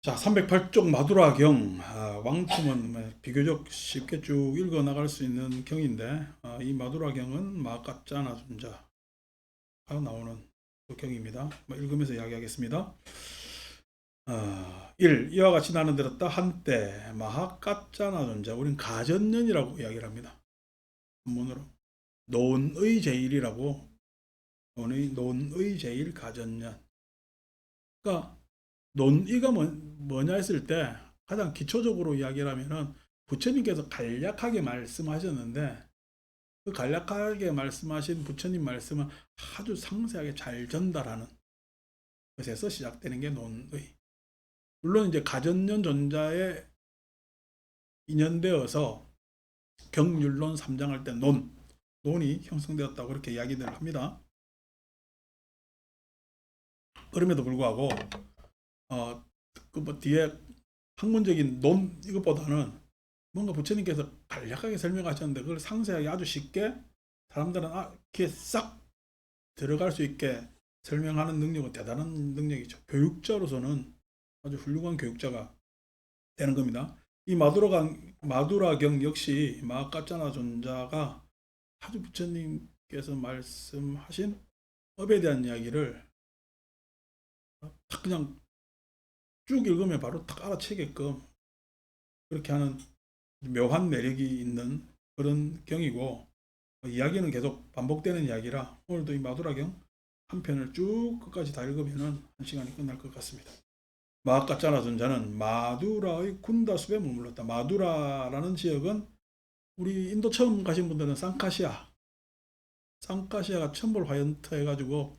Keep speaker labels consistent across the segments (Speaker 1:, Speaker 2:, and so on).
Speaker 1: 자, 308쪽 마두라경, 왕춤은 비교적 쉽게 쭉 읽어 나갈 수 있는 경인데, 이 마두라경은 마까짜나 존자가 나오는 그 경입니다. 읽으면서 이야기하겠습니다. 1. 이와 같이 나는 들었다. 한때 마하까짜나 존자, 우린 가전년이라고 이야기를 합니다. 본문으로 논의 제일이라고, 논의 제일 가전년. 그러니까 논의가 뭐냐 했을 때 가장 기초적으로 이야기를 하면은 부처님께서 간략하게 말씀하셨는데, 그 간략하게 말씀하신 부처님 말씀을 아주 상세하게 잘 전달하는 것에서 시작되는 게 논의. 물론 이제 가전년 존자에 인연되어서 경율론 3장 할 때 논이 형성되었다고 그렇게 이야기를 합니다. 그럼에도 불구하고 그 뒤에 학문적인 논 이것보다는 뭔가 부처님께서 간략하게 설명하셨는데 그걸 상세하게 아주 쉽게 사람들은 귀에 싹 들어갈 수 있게 설명하는 능력은 대단한 능력이죠. 교육자로서는 아주 훌륭한 교육자가 되는 겁니다. 이 마두라경 역시 마까짜나 존자가 아주 부처님께서 말씀하신 업에 대한 이야기를 딱 그냥 쭉 읽으면 바로 딱 알아채게끔 그렇게 하는 묘한 매력이 있는 그런 경이고, 이야기는 계속 반복되는 이야기라 오늘도 이 마두라경 한 편을 쭉 끝까지 다 읽으면 한 시간이 끝날 것 같습니다. 마하카짜나 존자는 마두라의 군다숲에 머물렀다. 마두라라는 지역은 우리 인도 처음 가신 분들은 쌍카시아가 천볼 화연터 해가지고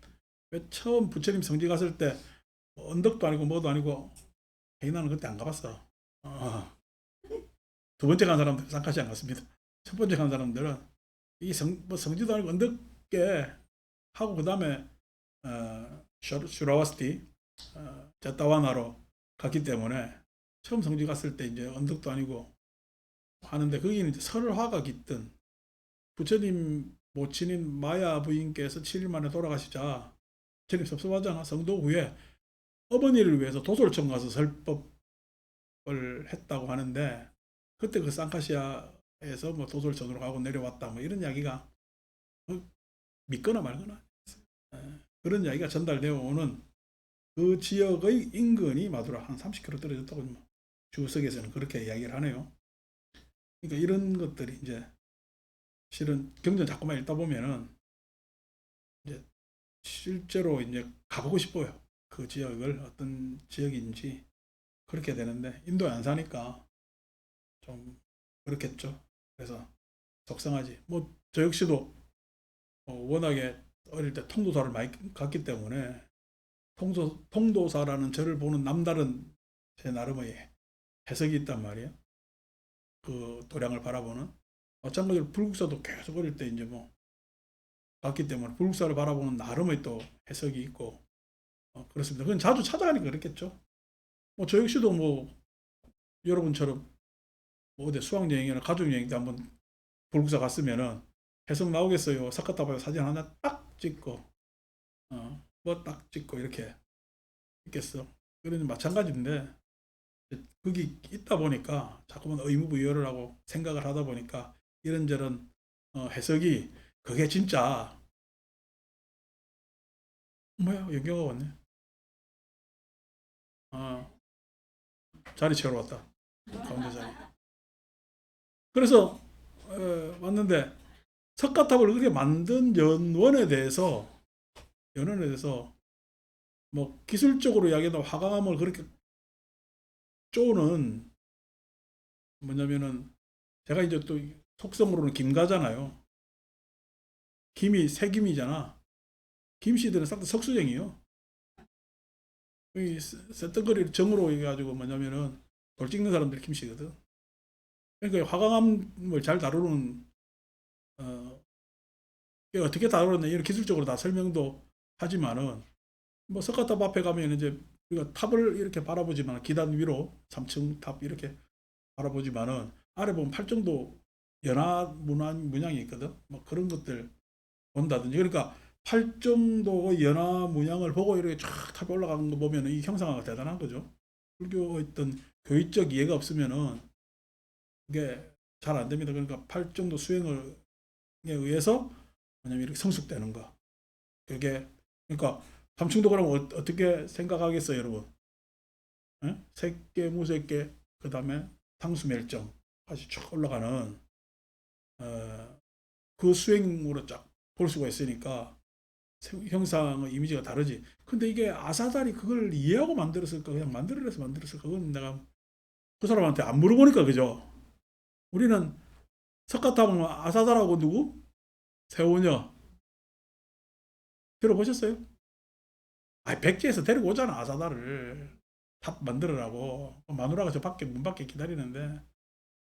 Speaker 1: 왜 처음 부처님 성지 갔을 때 언덕도 아니고 뭐도 아니고, 나는 그때 안 가봤어. 두 번째 간 사람들 쌍카시 안 갔습니다. 첫 번째 간 사람들은 이 성지도 아니고 언덕에 하고 그 다음에 슈라와스티 자타와나로 갔기 때문에 처음 성지 갔을 때 이제 언덕도 아니고 하는데, 거기는 이제 설화가 깃든 부처님 모친인 마야 부인께서 7일 만에 돌아가시자 부처님 섭섭하잖아. 성도 후에 어머니를 위해서 도솔청 가서 설법을 했다고 하는데, 그때 그 쌍카시아에서 뭐 도솔천으로 가고 내려왔다 뭐 이런 이야기가 믿거나 말거나 그런 이야기가 전달되어 오는 그 지역의 인근이 마두라 한 30km 떨어졌다고 주석에서는 그렇게 이야기를 하네요. 그러니까 이런 것들이 이제 실은 경전 자꾸만 읽다 보면은 이제 실제로 이제 가보고 싶어요. 그 지역을 어떤 지역인지. 그렇게 되는데 인도에 안 사니까 좀 그렇겠죠. 그래서 속상하지. 뭐 저 역시도 워낙에 어릴 때 통도사를 많이 갔기 때문에 통도사라는 저를 보는 남다른 제 나름의 해석이 있단 말이에요. 그 도량을 바라보는. 마찬가지로 불국사도 계속 어릴 때 이제 뭐 갔기 때문에 불국사를 바라보는 나름의 또 해석이 있고 그렇습니다. 그건 자주 찾아가니까 그렇겠죠. 뭐 저 역시도 뭐 여러분처럼 뭐 어디 수학여행이나 가족여행 때 한번 불국사 갔으면은 해석 나오겠어요. 사카타바에 사진 하나 딱 찍고 뭐 딱 찍고 이렇게 있겠어. 그런 마찬가지인데 거기 있다 보니까 자꾸만 의무부여를 하고 생각을 하다 보니까 이런저런 해석이 그게 진짜 뭐야 연경가 왔네. 아, 자리 채우러 왔다. 가운데 자리. 그래서 왔는데 석가탑을 그렇게 만든 연원에 대해서 뭐 기술적으로 이야기해도 화강암을 그렇게 쪼는 뭐냐면은 제가 이제 또 속성으로는 김가잖아요. 김이 새김이잖아. 김씨들은 싹 다 석수쟁이요. 이 쇳덩거리를 정으로 해가지고 뭐냐면은 돌 찍는 사람들이 김씨거든. 그러니까 화강암을 잘 다루는 어, 어떻게 다루느냐 이런 기술적으로 다 설명도 하지만은 뭐 석가탑 앞에 가면 이제 우리가 탑을 이렇게 바라보지만 기단 위로 3층 탑 이렇게 바라보지만은 아래 보면 팔정도 연화 문양이 있거든. 뭐 그런 것들 본다든지. 그러니까 팔정도의 연화 문양을 보고 이렇게 쫙 탑에 올라가는 거 보면 이 형상화가 대단한 거죠. 불교의 어떤 교육적 이해가 없으면은 그게 잘 안 됩니다. 그러니까 팔정도 수행에 의해서 뭐냐면 이렇게 성숙되는 거. 그게 그러니까 삼충도 그러면 어떻게 생각하겠어요, 여러분? 예? 색계, 무색계, 그 다음에 상수멸정까지 쭉 올라가는 그 수행으로 쫙 볼 수가 있으니까 형상의 이미지가 다르지. 근데 이게 아사달이 그걸 이해하고 만들었을까, 그냥 만들어내서 만들었을까, 그건 내가 그 사람한테 안 물어보니까, 그죠? 우리는 석가탑은 아사달하고 누구? 세오녀. 들어보셨어요? 아, 백제에서 데리고 오잖아, 아사달을. 탑 만들으라고. 마누라가 저 밖에, 문 밖에 기다리는데.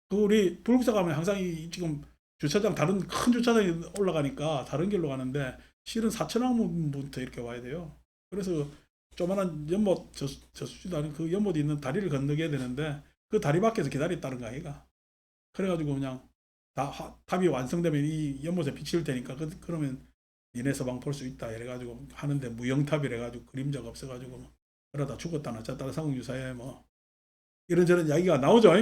Speaker 1: 그 우리 불국사 가면 항상 지금 주차장, 다른 큰 주차장에 올라가니까 다른 길로 가는데 실은 사천왕문부터 이렇게 와야 돼요. 그래서 조만한 연못, 저수지도 아닌 그 연못이 있는 다리를 건너게 되는데 그 다리 밖에서 기다렸다는 거 아이가. 그래가지고 그냥 탑이 완성되면 이 연못에 비칠 테니까 그러면 니네 서방 볼 수 있다 이래가지고 하는데 무영탑이래 가지고 그림자가 없어가지고 뭐 그러다 죽었다 놨다 상공유사에 뭐 이런저런 이야기가 나오죠.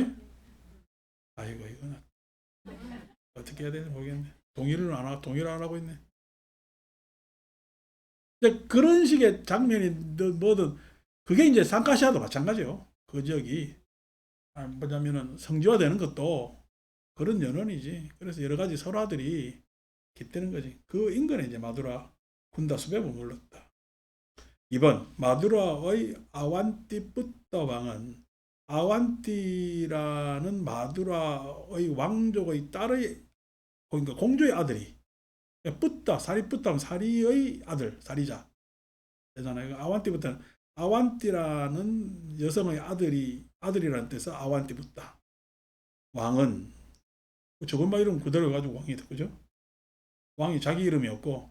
Speaker 1: 아이고 이거는 어떻게 해야 되는지 모르겠네. 동의를 안 하고 있네. 근데 그런 식의 장면이 뭐든 그게 이제 상카시아도 마찬가지요. 그 지역이 뭐냐면은 성지화되는 것도 그런 연원이지. 그래서 여러 가지 설화들이 깃드는 거지. 그 인근에 이제 마두라 군다 숲에 머물렀다. 2번 마두라의 아완띠 뿌따 왕은 아완띠라는 마두라의 왕족의 딸의 그러니까 공주의 아들이 뿌따 사리 뿌따면 사리의 아들 사리자 되잖아요. 아완띠부터는 아완띠라는 여성의 아들이라는 뜻에서 아완띠 뿌따 왕은 저것만 이름 그대로 가지고 왕이 돼 그죠? 왕이 자기 이름이 없고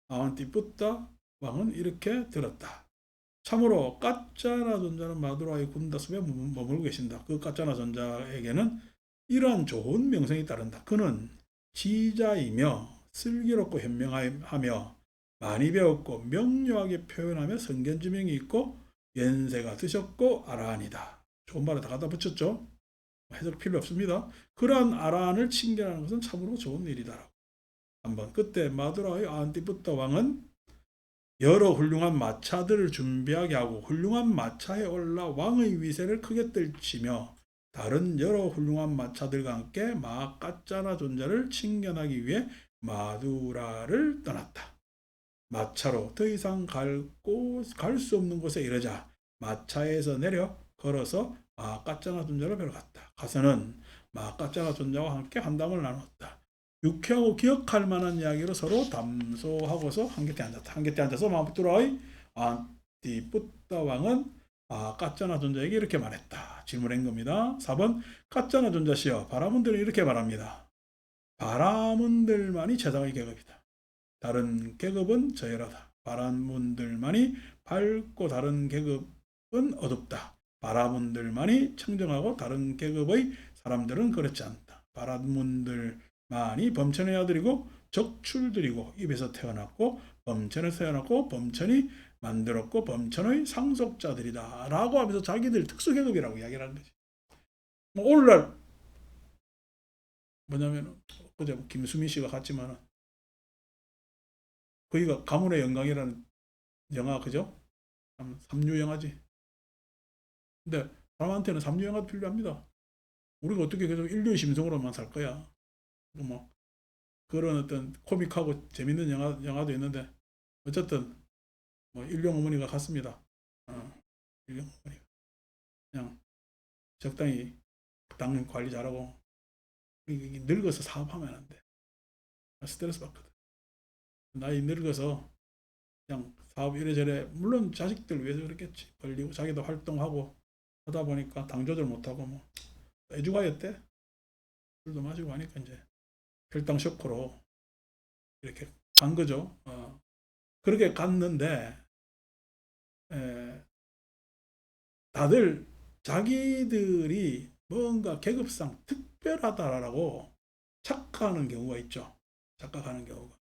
Speaker 1: 아완띠 뿌따 왕은 이렇게 들었다. 참으로 까짜나 존자는 마두라의 군다숲에 머물고 계신다. 그 까짜나 존자에게는 이러한 좋은 명성이 따른다. 그는 지자이며 슬기롭고 현명하며 많이 배웠고 명료하게 표현하며 성견지명이 있고 연세가 드셨고 아라한이다. 좋은 말을 다 갖다 붙였죠. 해석 필요 없습니다. 그러한 아라한을 칭견하는 것은 참으로 좋은 일이다. 한번 그때 마두라의 아한티부타 왕은 여러 훌륭한 마차들을 준비하게 하고 훌륭한 마차에 올라 왕의 위세를 크게 떨치며 다른 여러 훌륭한 마차들과 함께 마까짜나 존자를 칭견하기 위해 마두라를 떠났다. 마차로 더 이상 갈 수 없는 곳에 이르자 마차에서 내려 걸어서 마까짜나 존자를 뵈러 갔다. 가서는 마까짜나 존자와 함께 한담을 나눴다. 유쾌하고 기억할 만한 이야기로 서로 담소하고서 한 곁에 앉았다. 한 곁에 앉아서 마부뚜라의 안티뿌따 왕은 까짜나 존자에게 이렇게 말했다. 질문한 겁니다. 4번 까짜나 존자시여 바라문들은 이렇게 말합니다. 바라문들만이 최상의 계급이다. 다른 계급은 저열하다. 바라문들만이 밝고 다른 계급은 어둡다. 바라문들만이 청정하고 다른 계급의 사람들은 그렇지 않다. 바라문들만이 범천의 아들이고 적출들이고 입에서 태어났고 범천에서 태어났고 범천이 만들었고 범천의 상속자들이다 라고 하면서 자기들 특수계급이라고 이야기를 하는 거지. 뭐 오늘날 뭐냐면 어제 김수민 씨가 갔지만 거기가 가문의 영광이라는 영화 그죠? 삼류 영화지. 근데 사람한테는 삼류 영화도 필요합니다. 우리가 어떻게 계속 인류의 심성으로만 살 거야. 뭐 그런 어떤 코믹하고 재밌는 영화도 있는데 어쨌든 뭐 일용 어머니가 갔습니다. 일용 어머니가 그냥 적당히 당 관리 잘하고 늙어서 사업하면 안 돼. 스트레스 받거든. 나이 늙어서 그냥 사업 이래저래 물론 자식들 위해서 그랬겠지. 벌리고 자기도 활동하고 하다 보니까 당 조절 못하고 뭐 애주가였대. 술도 마시고 하니까 이제 혈당 쇼크로 이렇게 간 거죠. 그렇게 갔는데 다들 자기들이 뭔가 계급상 특별하다라고 착각하는 경우가 있죠. 착각하는 경우가.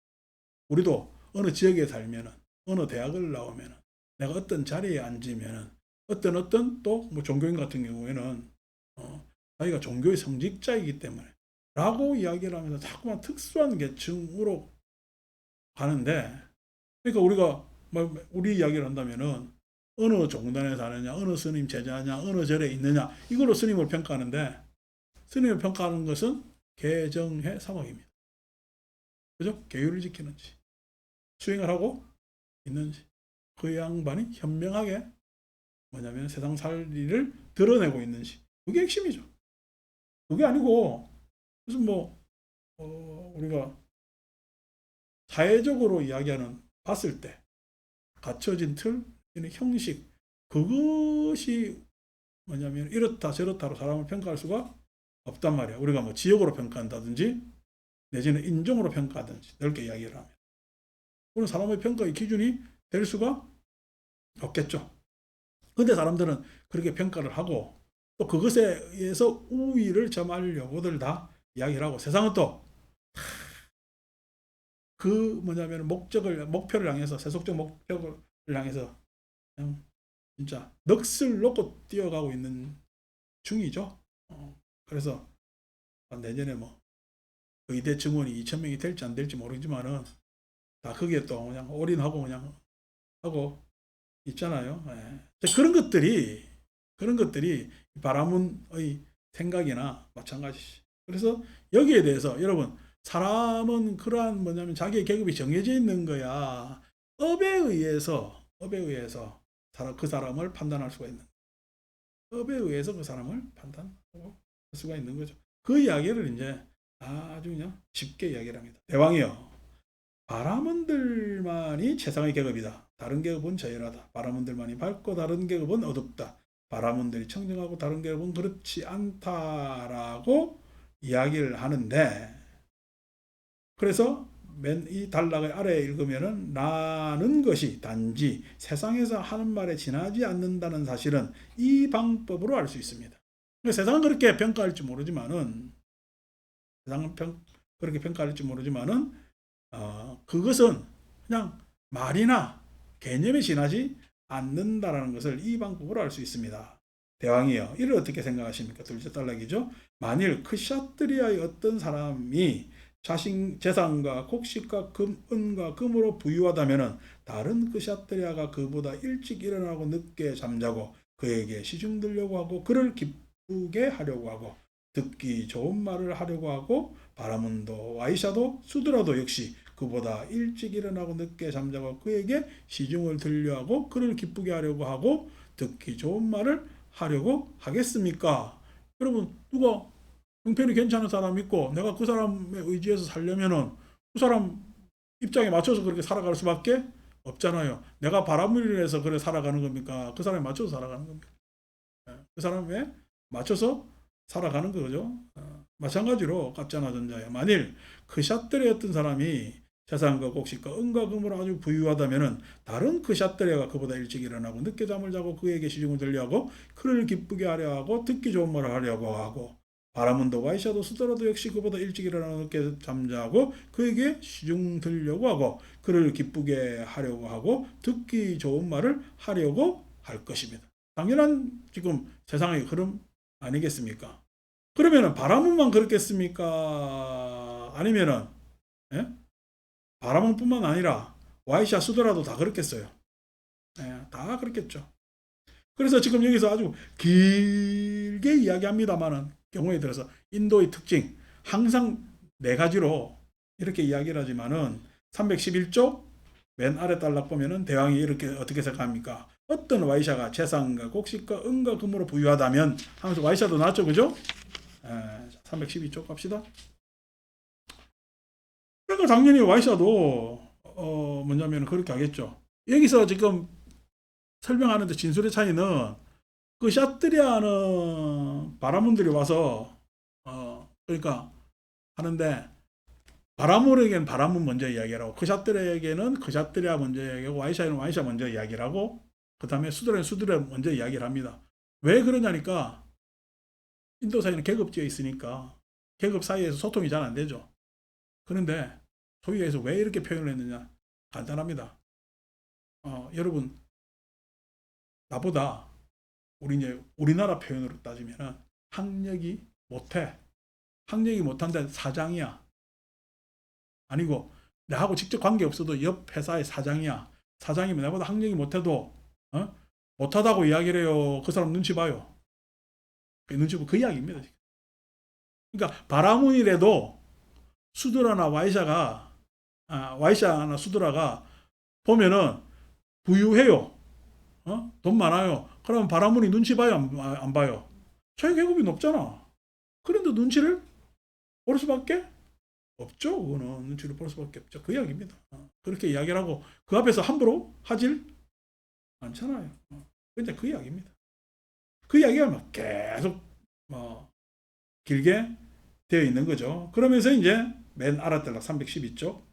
Speaker 1: 우리도 어느 지역에 살면은 어느 대학을 나오면은 내가 어떤 자리에 앉으면은 어떤 또 뭐 종교인 같은 경우에는 자기가 종교의 성직자이기 때문에 라고 이야기를 하면서 자꾸만 특수한 계층으로 가는데, 그러니까 우리가 뭐 우리 이야기를 한다면은 어느 종단에 사느냐, 어느 스님 제자냐, 어느 절에 있느냐, 이걸로 스님을 평가하는데, 스님을 평가하는 것은 개정해 사목입니다. 그죠? 계율을 지키는지, 수행을 하고 있는지, 그 양반이 현명하게 뭐냐면 세상 살리를 드러내고 있는지, 그게 핵심이죠. 그게 아니고 무슨 뭐 우리가 사회적으로 이야기하는, 봤을 때 갖춰진 틀, 형식, 그것이 뭐냐면 이렇다 저렇다로 사람을 평가할 수가 없단 말이야. 우리가 뭐 지역으로 평가한다든지 내지는 인종으로 평가하든지 넓게 이야기를 하면 그런 사람의 평가의 기준이 될 수가 없겠죠. 근데 사람들은 그렇게 평가를 하고 또 그것에 의해서 우위를 점하려고들 다 이야기를 하고, 세상은 또 그 뭐냐면 목표를 향해서, 세속적 목표를 향해서 그냥 진짜 넋을 놓고 뛰어가고 있는 중이죠. 그래서 내년에 뭐 의대 증원이 2,000명이 될지 안 될지 모르지만은 다 거기에 또 그냥 올인하고 그냥 하고 있잖아요. 예. 그런 것들이 바라문의 생각이나 마찬가지지. 그래서 여기에 대해서 여러분, 사람은 그러한 뭐냐면 자기의 계급이 정해져 있는 거야. 업에 의해서 그 사람을 판단할 수가 있는, 업에 의해서 그 사람을 판단하고 할 수가 있는 거죠. 그 이야기를 이제 아주 그냥 쉽게 이야기를 합니다. 대왕이요, 바라문들만이 최상의 계급이다. 다른 계급은 저열하다. 바라문들만이 밝고 다른 계급은 어둡다. 바라문들이 청정하고 다른 계급은 그렇지 않다라고 이야기를 하는데, 그래서 맨 이 단락의 아래에 읽으면은 나는 것이 단지 세상에서 하는 말에 지나지 않는다는 사실은 이 방법으로 알 수 있습니다. 세상은 그렇게 평가할지 모르지만은, 세상은 그렇게 평가할지 모르지만은 그것은 그냥 말이나 개념에 지나지 않는다라는 것을 이 방법으로 알 수 있습니다. 대왕이여, 이를 어떻게 생각하십니까? 둘째 단락이죠. 만일 크샤트리아의 어떤 사람이 자신 재산과 곡식과 은과 금으로 부유하다면 다른 크샤트리아가 그보다 일찍 일어나고 늦게 잠자고 그에게 시중 들려고 하고 그를 기쁘게 하려고 하고 듣기 좋은 말을 하려고 하고, 바라문도 와이샤도 수드라도 역시 그보다 일찍 일어나고 늦게 잠자고 그에게 시중을 들려하고 그를 기쁘게 하려고 하고 듣기 좋은 말을 하려고 하겠습니까? 여러분, 누가 형편이 괜찮은 사람 있고 내가 그 사람의 의지에서 살려면은 그 사람 입장에 맞춰서 그렇게 살아갈 수밖에 없잖아요. 내가 바람을 해서 그래 살아가는 겁니까? 그 사람에 맞춰서 살아가는 겁니까? 그 사람에 맞춰서 살아가는 거죠. 마찬가지로 가짜나 전자에 만일 크샤트레 어떤 사람이 재산과 곡식과 은과 금으로 아주 부유하다면은 다른 크샤트레가 그보다 일찍 일어나고 늦게 잠을 자고 그에게 시중을 들려하고 그를 기쁘게 하려 하고 듣기 좋은 말을 하려고 하고, 바라문도 와이샤도 수더라도 역시 그보다 일찍 일어나고 늦게 잠자고 그에게 시중 들려고 하고 그를 기쁘게 하려고 하고 듣기 좋은 말을 하려고 할 것입니다. 당연한 지금 세상의 흐름 아니겠습니까? 그러면은 바람은만 그렇겠습니까? 아니면은 예? 바람은뿐만 아니라 와이샤 수더라도 다 그렇겠어요. 예, 다 그렇겠죠. 그래서 지금 여기서 아주 길게 이야기합니다만은 경우에 들어서 인도의 특징 항상 네 가지로 이렇게 이야기를 하지만은 311쪽 맨 아래 단락 보면은 대왕이 이렇게 어떻게 생각합니까? 어떤 와이샤가 재산과 곡식과 은과 금으로 부유하다면 하면서 와이샤도 나왔죠, 그죠? 312쪽 갑시다. 그러니까 당연히 와이샤도 뭐냐면 그렇게 하겠죠. 여기서 지금 설명하는데 진술의 차이는 그 샤트리아는 바라문들이 와서 그러니까 하는데, 바라문에게는 바라문 먼저 이야기를 하고 크샤트리아에게는 크샤트리아 먼저 이야기하고 와이샤에는 와이샤 먼저 이야기를 하고 그 다음에 수드라는 수드라 먼저 이야기를 합니다. 왜 그러냐니까 인도 사회는 계급지어 있으니까 계급 사이에서 소통이 잘 안 되죠. 그런데 소위 해서 왜 이렇게 표현을 했느냐, 간단합니다. 여러분, 나보다 우리 이제 우리나라 표현으로 따지면은 학력이 못해. 학력이 못한데 사장이야. 아니고 나하고 직접 관계 없어도 옆 회사의 사장이야. 사장이면 나보다 학력이 못해도 못하다고 이야기를 해요. 그 사람 눈치 봐요. 눈치 보고 그 이야기입니다. 그러니까 바라문이라도 수드라나 와이샤나 수드라가 보면은 부유해요. 돈 많아요. 그러면 바라문이 눈치 봐요, 안 봐요? 자기 계급이 높잖아. 그런데 눈치를 볼 수밖에 없죠. 그거는 눈치를 볼 수밖에 없죠. 그 이야기입니다. 그렇게 이야기를 하고 그 앞에서 함부로 하질 않잖아요. 근데 그 이야기입니다. 그 이야기가 막 계속 길게 되어 있는 거죠. 그러면서 이제 맨 아랫대락 312쪽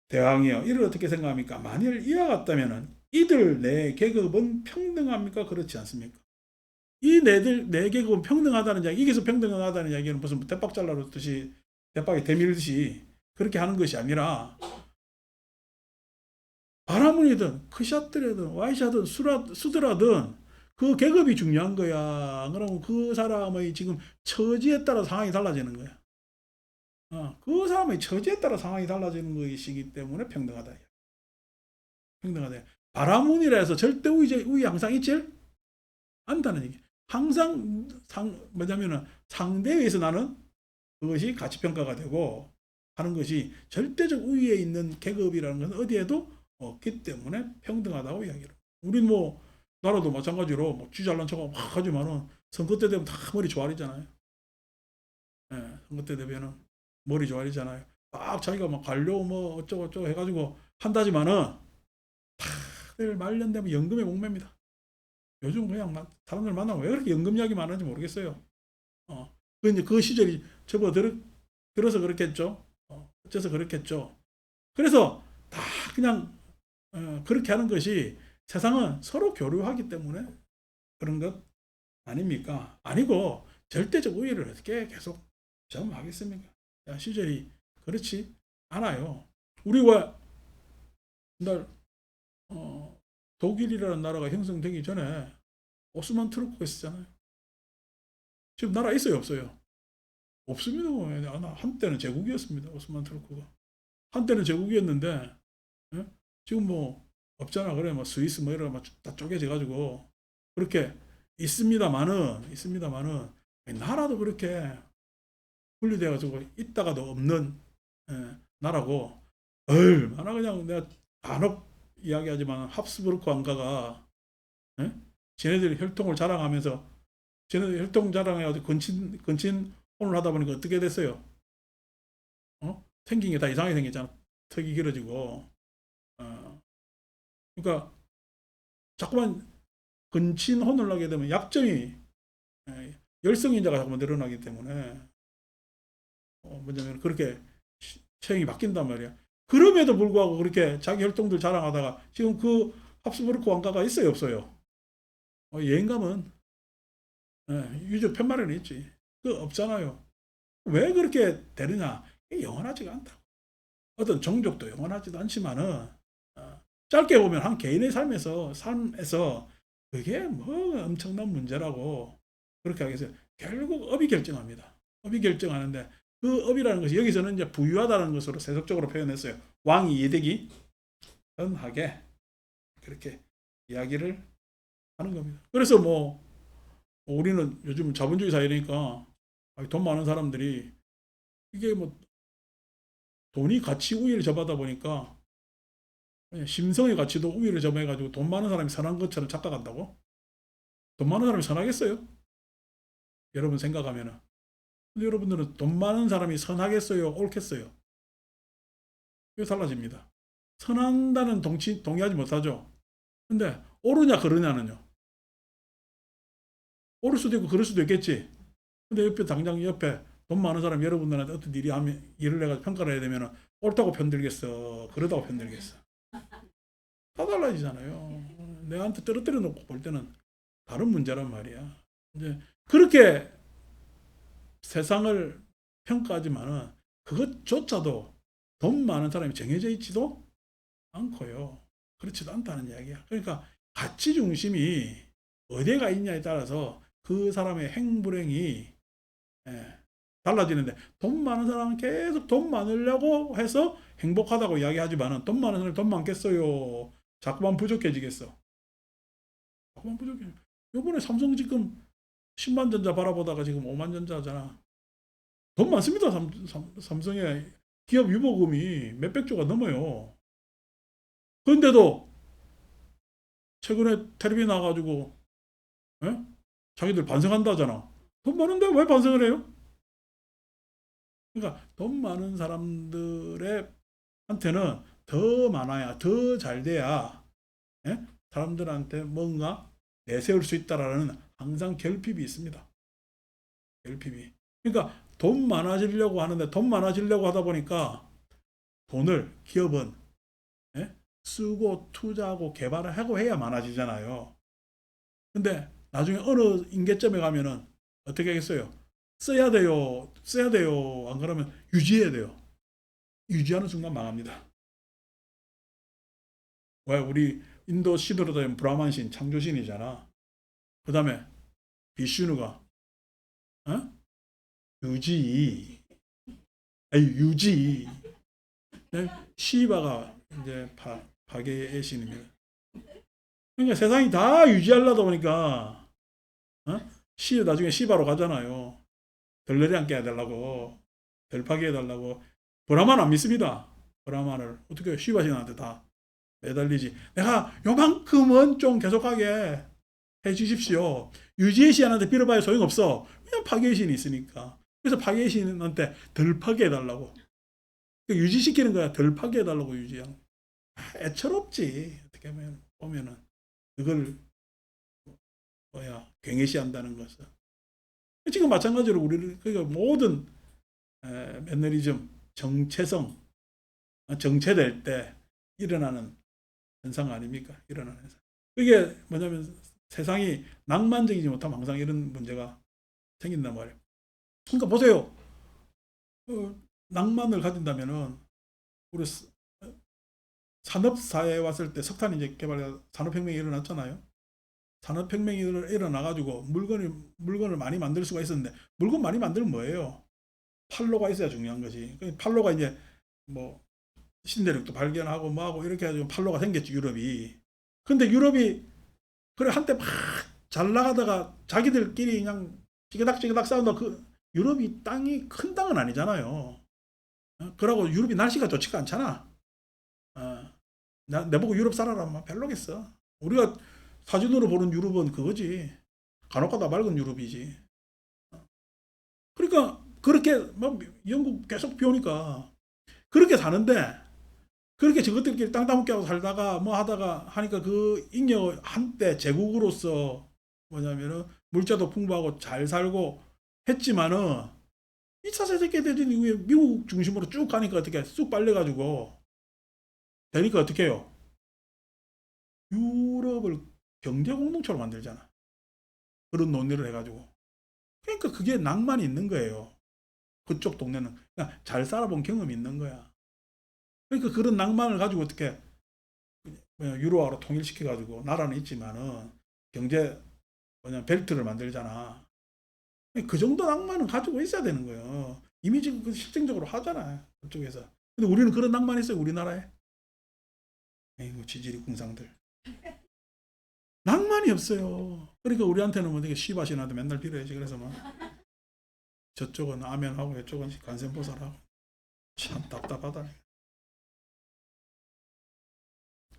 Speaker 1: 대왕이여 이를 어떻게 생각합니까? 만일 이와 같다면 이들 내 계급은 평등합니까? 그렇지 않습니까? 이 내 계급은 평등하다는 이야기, 이게서 평등하다는 이야기는 무슨 대박 잘라놓듯이 대박에 대밀듯이 그렇게 하는 것이 아니라 바라문이든 크샷들이든 와이샤든 수드라든 그 계급이 중요한 거야. 그러면 그 사람의 지금 처지에 따라 상황이 달라지는 거야. 그 사람의 처지에 따라 상황이 달라지는 것이기 때문에 평등하다. 평등하다. 바라문이라 해서 절대 우위 항상 있지 않다는 얘기. 항상 뭐냐면은 상대에 의해서 나는 그것이 가치평가가 되고 하는 것이 절대적 우위에 있는 계급이라는 것은 어디에도 없기 때문에 평등하다고 이야기를. 우린 뭐 나라도 마찬가지로 뭐 쥐잘난 척하고 막 하지만은 선거 때 되면 다 머리 조아리잖아요. 예, 선거 때 되면은 머리 조아리잖아요. 막 자기가 막 관료 뭐 어쩌고 해가지고 한다지만은 다들 말년되면 연금에 목매입니다. 요즘 그냥 사람들 만나면 왜 그렇게 연금 이야기 많은지 모르겠어요. 그 시절이 들어서 그렇겠죠. 어째서 그렇겠죠. 그래서 다 그냥 그렇게 하는 것이 세상은 서로 교류하기 때문에 그런 것 아닙니까? 아니고 절대적 우위를 어떻게 계속 점하겠습니까? 시절이 그렇지 않아요. 우리가 옛날 독일이라는 나라가 형성되기 전에 오스만 투르크가 있었잖아요. 지금 나라 있어요, 없어요? 없습니다. 한때는 제국이었습니다. 오스만 투르크가. 한때는 제국이었는데 지금 뭐 없잖아. 그래 뭐 스위스 뭐 이런 다 쪼개져 가지고 그렇게 있습니다만은 나라도 그렇게 분리돼 가지고 있다가도 없는 나라고 얼마나 그냥 내가 간혹 이야기하지만 합스부르크 왕가가 쟤네들이 혈통을 자랑하면서 쟤네들 혈통 자랑해가지고 근친혼을 하다 보니까 어떻게 됐어요? 생긴 게 다 이상하게 생겼잖아. 턱이 길어지고 그러니까 자꾸만 근친혼을 하게 되면 약점이 열성인자가 자꾸만 늘어나기 때문에 뭐냐면 그렇게 체형이 바뀐단 말이야. 그럼에도 불구하고 그렇게 자기 혈통들 자랑하다가 지금 그 합스부르크 왕가가 있어요, 없어요? 여행 가면 유적 편마련이 있지. 그 없잖아요. 왜 그렇게 되느냐? 영원하지가 않다. 어떤 종족도 영원하지도 않지만은 짧게 보면 한 개인의 삶에서 그게 뭐 엄청난 문제라고 그렇게 하겠어요. 결국 업이 결정합니다. 업이 결정하는데 그 업이라는 것이 여기서는 이제 부유하다는 것으로 세속적으로 표현했어요. 왕이 이해되기 편하게 그렇게 이야기를 하는 겁니다. 그래서 뭐 우리는 요즘 자본주의 사회니까 돈 많은 사람들이 이게 뭐 돈이 가치 우위를 점하다 보니까 심성의 가치도 우위를 점해가지고 돈 많은 사람이 선한 것처럼 착각한다고? 돈 많은 사람이 선하겠어요? 여러분 생각하면은. 근데 여러분들은 돈 많은 사람이 선하겠어요? 옳겠어요? 이거 달라집니다. 선한다는 동의하지 못하죠. 근데 옳으냐 그르냐는요. 옳을 수도 있고 그럴 수도 있겠지. 근데 당장 옆에 돈 많은 사람 여러분들한테 어떤 일을 해가지고 평가를 해야 되면 옳다고 편들겠어? 그러다고 편들겠어? 다 달라지잖아요. 내한테 떨어뜨려 놓고 볼 때는 다른 문제란 말이야. 이제 그렇게 세상을 평가하지만은 그것조차도 돈 많은 사람이 정해져 있지도 않고요. 그렇지도 않다는 이야기야. 그러니까 가치 중심이 어디가 있냐에 따라서 그 사람의 행불행이 달라지는데, 돈 많은 사람은 계속 돈 많으려고 해서 행복하다고 이야기하지만은 돈 많은 사람이 돈 많겠어요? 자꾸만 부족해지겠어. 자꾸만 부족해. 요번에 삼성 지금 10만 전자 바라보다가 지금 5만 전자잖아. 돈 많습니다. 삼성의 기업 유보금이 몇백 조가 넘어요. 그런데도 최근에 텔레비 나와가지고 자기들 반성한다잖아. 돈 많은데 왜 반성을 해요? 그러니까 돈 많은 사람들의 한테는 더 많아야, 더 잘 돼야 사람들한테 뭔가 내세울 수 있다라는 항상 결핍이 있습니다. 결핍이. 그러니까 돈 많아지려고 하는데, 돈 많아지려고 하다 보니까 돈을 기업은 쓰고 투자하고 개발을 하고 해야 많아지잖아요. 근데 나중에 어느 임계점에 가면은 어떻게 하겠어요? 써야 돼요. 써야 돼요. 안 그러면 유지해야 돼요. 유지하는 순간 망합니다. 왜? 우리 인도 신으로 된 브라만신, 창조신이잖아. 그 다음에 비슈누가 유지, 아니 유지. 시바가 이제 파괴의 신입니다. 그러니까 세상이 다 유지하려다 보니까 나중에 시바로 가잖아요. 덜레리 깨야 되려고, 덜 파괴해달라고. 브라만 안 믿습니다. 브라만을 어떻게 시바신한테 다 매달리지. 내가 요만큼은 좀 계속하게 해주십시오. 유지의 신한테 빌어봐야 소용없어. 그냥 파괴의 신이 있으니까. 그래서 파괴의 신한테 덜 파괴해달라고. 유지시키는 거야. 덜 파괴해달라고 유지하는. 애처롭지. 어떻게 보면은. 그걸 경외시한다는 것은. 지금 마찬가지로 우리는 그러니까 모든 매너리즘, 정체성, 정체될 때 일어나는 현상 아닙니까? 일어나는 현상. 그게 뭐냐면 세상이 낭만적이지 못하면 항상 이런 문제가 생긴단 말이에요. 그러니까 보세요. 낭만을 가진다면은 우리 산업사회에 왔을 때 석탄이 이제 산업혁명이 일어났잖아요. 산업혁명이 일어나가지고 물건을 많이 만들 수가 있었는데, 물건 많이 만들면 뭐예요? 판로가 있어야 중요한 거지. 판로가 이제 뭐 신대륙도 발견하고 뭐하고 이렇게 해가지고 판로가 생겼지, 유럽이. 근데 유럽이 그래 한때 막 잘 나가다가 자기들끼리 그냥 찌그닥찌그닥 싸운다. 그 유럽이 땅이 큰 땅은 아니잖아요. 그러고 유럽이 날씨가 좋지가 않잖아. 내보고 유럽 살아라 뭐 별로겠어. 우리가 사진으로 보는 유럽은 그거지. 간혹가다 맑은 유럽이지. 그러니까 그렇게 뭐 영국 계속 비 오니까 그렇게 사는데, 그렇게 저것들끼리 땅 따먹게 하고 살다가 뭐 하다가 하니까 그 잉여 한때 제국으로서 뭐냐면은 물자도 풍부하고 잘 살고 했지만은 2차 세계 대전 이후에 미국 중심으로 쭉 가니까 어떻게 쑥 빨려가지고 되니까 어떻게 해요? 유럽을 경제 공동체로 만들잖아. 그런 논의를 해가지고. 그러니까 그게 낭만이 있는 거예요. 그쪽 동네는 그냥 잘 살아본 경험이 있는 거야. 그러니까 그런 낭만을 가지고 어떻게 유로화로 통일시켜가지고 나라는 있지만은 경제 벨트를 만들잖아. 그 정도 낭만은 가지고 있어야 되는 거예요. 이미 지금 그 실증적으로 하잖아요. 그쪽에서. 근데 우리는 그런 낭만이 있어요. 우리나라에. 에이구, 지질이 궁상들. 낭만이 없어요. 그러니까 우리한테는 뭐 되게 시바신한테 맨날 빌어야지. 그래서 뭐 저쪽은 아멘하고 이쪽은 간센보살하고. 참 답답하다.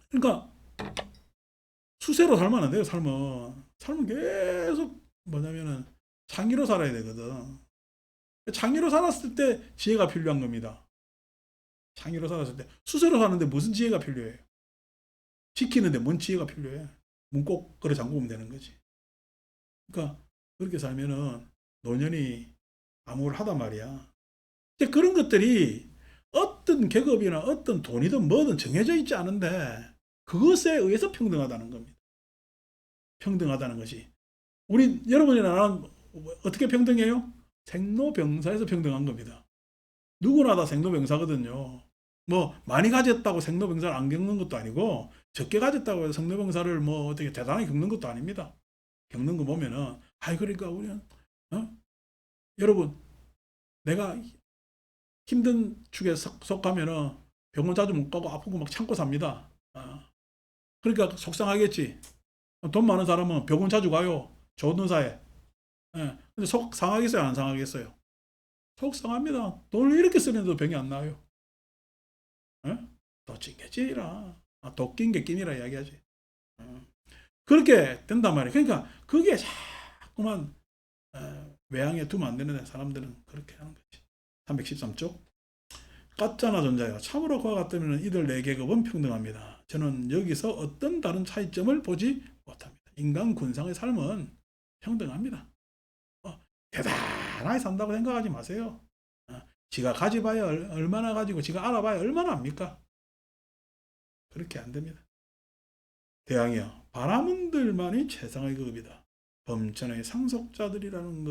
Speaker 1: 그러니까 수세로 살면 안 돼요. 삶은 계속 뭐냐면은 창의로 살아야 되거든. 창의로 살았을 때 지혜가 필요한 겁니다. 창의로 살았을 때. 수세로 사는데 무슨 지혜가 필요해요? 지키는데 뭔 지혜가 필요해? 문 꼭 걸어 잠그면 되는 거지. 그러니까 그렇게 살면은 노년이 암울하단 말이야. 근데 그런 것들이 어떤 계급이나 어떤 돈이든 뭐든 정해져 있지 않은데 그것에 의해서 평등하다는 겁니다. 평등하다는 것이. 여러분이나 나는 어떻게 평등해요? 생로병사에서 평등한 겁니다. 누구나 다 생로병사거든요. 뭐 많이 가졌다고 생로병사를 안 겪는 것도 아니고 적게 가졌다고 해서 생로병사를 뭐 어떻게 대단하게 겪는 것도 아닙니다. 겪는 거 보면은, 그러니까 우리는, 여러분, 내가 힘든 축에 속하면은 병원 자주 못 가고 아프고 막 참고 삽니다. 그러니까 속상하겠지. 돈 많은 사람은 병원 자주 가요. 좋은 의사에. 근데 속 상하겠어요? 안 상하겠어요? 속 상합니다. 돈을 이렇게 쓰는데도 병이 안 나와요. 또 찡개지라. 도 낀 게 끼니라 이야기하지. 그렇게 된단 말이에요. 그러니까 그게 자꾸만 외양에 두면 안 되는데 사람들은 그렇게 하는 거지. 313쪽. 가짜나 존재요. 참으로 그와 같다면 이들 네 계급은 평등합니다. 저는 여기서 어떤 다른 차이점을 보지 못합니다. 인간 군상의 삶은 평등합니다. 대단하게 산다고 생각하지 마세요. 지가 가져봐야 얼마나 가지고 지가 알아봐야 얼마나 압니까? 그렇게 안 됩니다. 대왕이여, 바라문들만이 최상의 급이다. 범천의 상속자들이라는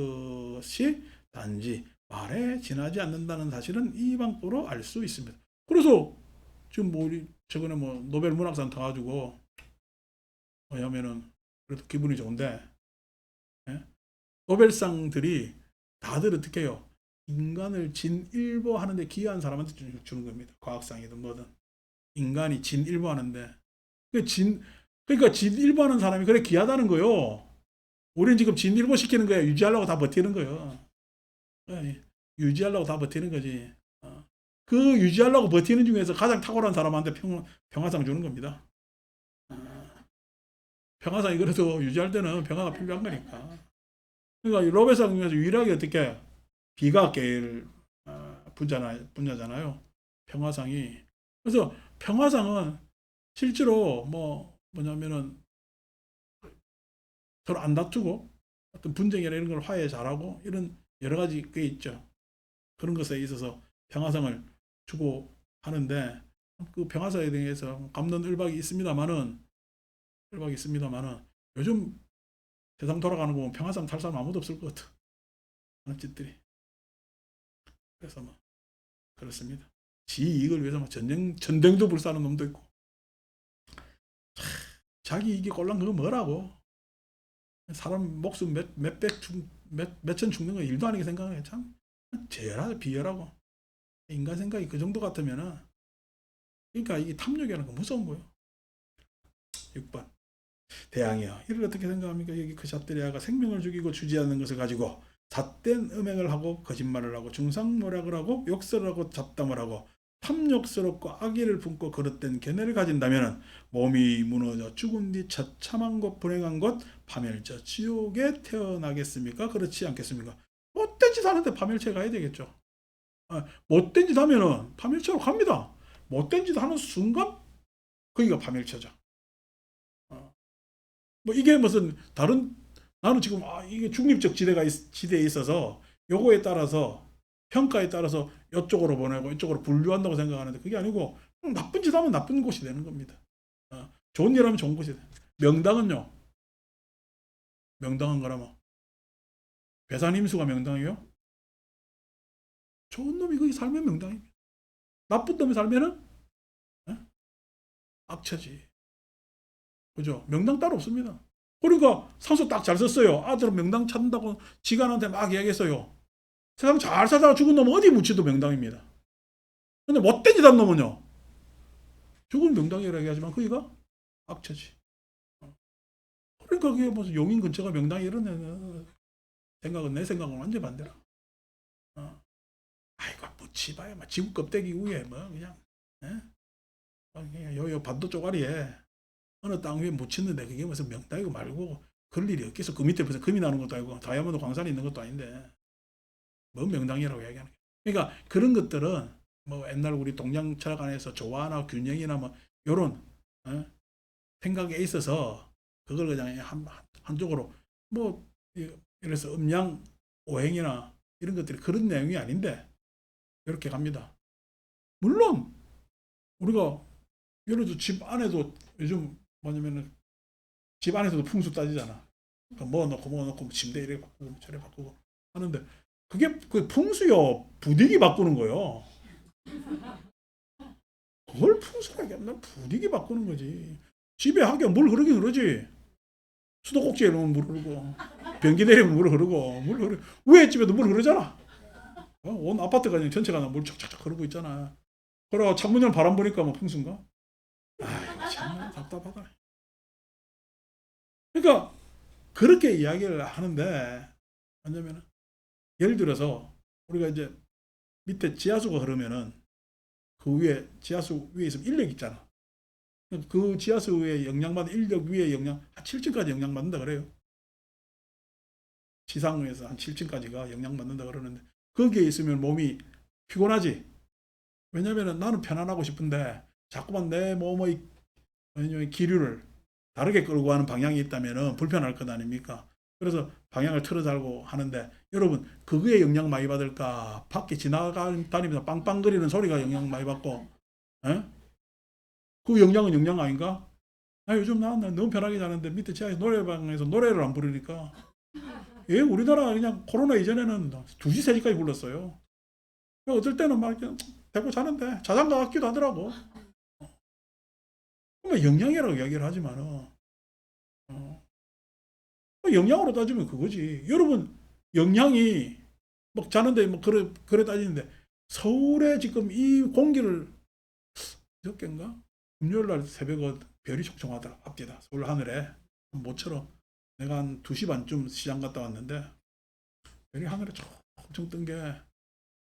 Speaker 1: 것이 단지 말에 지나지 않는다는 사실은 이 방법으로 알 수 있습니다. 그래서 지금 뭐 우리 최근에 뭐 노벨 문학상 타가지고 뭐냐면은 그래도 기분이 좋은데, 노벨상들이 다들 어떻게 해요? 인간을 진일보하는데 기여한 사람한테 주는 겁니다. 과학상이든 뭐든 인간이 진일보하는데 그러니까 진일보하는 사람이 그래 귀하다는 거요. 우리는 지금 진일보 시키는 거야. 유지하려고 다 버티는 거예요. 유지하려고 다 버티는 거지. 그 유지하려고 버티는 중에서 가장 탁월한 사람한테 평화상 주는 겁니다. 평화상이 그래도 유지할 때는 평화가 필요한 거니까. 그러니까 로베상 중에서 유일하게 어떻게 비과학계열 분야잖아요. 평화상이. 그래서 평화상은 실제로 뭐냐면은 서로 안 다투고 어떤 분쟁이나 이런 걸 화해 잘하고 이런 여러 가지 게 있죠. 그런 것에 있어서 평화상을 주고 하는데 그 평화상에 대해서 감론 을박이 있습니다만은 요즘 세상 돌아가는 거 보면 평화상 탈 사람 아무도 없을 것 같아. 그런 짓들이. 그래서 뭐 그렇습니다. 지 이익을 위해서 막 전쟁도 불사하는 놈도 있고. 자기 이익이 꼴랑 그거 뭐라고. 사람 목숨 몇천 죽는 거 일도 아니게 생각해. 참 제열하고 비열하고. 인간 생각이 그 정도 같으면은, 그러니까 이게 탐욕이라는 거 무서운 거예요. 6번. 대왕이여, 이를 어떻게 생각합니까? 여기 그 잣대리아가 생명을 죽이고 주지 않는 것을 가지고 잣된 음행을 하고 거짓말을 하고 중상모략을 하고 욕설을 하고 잡담을 하고 탐욕스럽고 악의를 품고 그릇된 견해를 가진다면 몸이 무너져 죽은 뒤 처참한 곳 불행한 곳 파멸저 지옥에 태어나겠습니까? 그렇지 않겠습니까? 못된 짓 하는데 파멸처에 가야 되겠죠. 못된 짓 하면은 파멸처로 갑니다. 못된 짓 하는 순간 거기가 파멸처죠. 뭐 이게 무슨 다른, 나는 지금 이게 중립적 지대에 있어서 요거에 따라서 평가에 따라서 이쪽으로 보내고 이쪽으로 분류한다고 생각하는데 그게 아니고 나쁜 짓 하면 나쁜 곳이 되는 겁니다. 좋은 일 하면 좋은 곳이 돼. 명당은요. 명당한 거라면 배산임수가 명당이요? 좋은 놈이 거기 살면 명당입니다. 나쁜 놈이 살면은 악처지. 그죠? 명당 따로 없습니다. 그러니까 산소 딱 잘 썼어요. 아들은 명당 찾는다고 지간한테 막 이야기했어요. 세상 잘 살다가 죽은 놈은 어디 묻혀도 명당입니다. 근데 못된 짓 한 놈은요. 죽은 명당이라고 하지만 거기가 악처지. 그러니까 그게 무슨 용인 근처가 명당이 이런 생각은, 내 생각은 완전 반대라. 아이고 묻히봐야 막 지구 껍데기 위에 뭐 그냥 요 반도 쪼가리에 어느 땅 위에 묻혔는데 그게 무슨 명당이고 말고 그럴 일이 없겠어. 그 밑에 무슨 금이 나는 것도 아니고 다이아몬드 광산이 있는 것도 아닌데 뭔 명당이라고 얘기하는 거야. 그러니까 그런 것들은 뭐 옛날 우리 동양 철학 안에서 조화나 균형이나 뭐 요런 생각에 있어서 그걸 그냥 한쪽으로 뭐 예를 들어서 음양 오행이나 이런 것들이 그런 내용이 아닌데 이렇게 갑니다. 물론 우리가 예를 들어 집 안에도 요즘 뭐냐면은 집 안에서도 풍수 따지잖아. 뭐 넣고 침대 이래 바꾸고 저래 바꾸고 하는데 그게 그 풍수요 분위기 바꾸는 거요. 그걸 풍수라고 하면 분위기 바꾸는 거지. 집에 하기야 뭘 그러긴 그러지. 수도꼭지에 넣으면 물 흐르고 변기 내리면 물 흐르고 물 흐르 위에 집에도 물 흐르잖아. 온 아파트가 그냥 전체가 물 촥촥촥 흐르고 있잖아. 그러고 창문 열면 바람 부니까 뭐 풍수인가? 아이고 참 답답하다. 그러니까 그렇게 이야기를 하는데 뭐냐면 예를 들어서 우리가 이제 밑에 지하수가 흐르면은 그 위에 지하수 위에 있으면 인력 있잖아. 그 지하수 위에 영향받는 인력 위에 영향 한 7층까지 영향받는다 그래요. 지상에서 한 7층까지가 영향받는다 그러는데 거기에 있으면 몸이 피곤하지. 왜냐면은 나는 편안하고 싶은데 자꾸만 내 몸의 기류를 다르게 끌고 가는 방향이 있다면은 불편할 것 아닙니까? 그래서 방향을 틀어달고 하는데 여러분 그거에 영향 많이 받을까? 밖에 지나다니면서 빵빵거리는 소리가 영향 많이 받고 에? 그 영향은 영향 아닌가? 요즘 나 너무 편하게 자는데 밑에 지하에 노래방에서 노래를 안 부르니까 예, 우리나라 그냥 코로나 이전에는 2시, 3시까지 불렀어요. 어떨 때는 막 그냥 대고 자는데 자장가 같기도 하더라고. 그러면 영향이라고 이야기를 하지만은 영향으로 따지면 그거지. 여러분 영향이 막 자는데 뭐 그래 따지는데 서울에 지금 이 공기를 어저께인가 금요일 날 새벽에 별이 촉촉하더라. 앞뒤다 서울 하늘에 모처럼 내가 한 2시 반쯤 시장 갔다 왔는데 별이 하늘에 엄청 뜬 게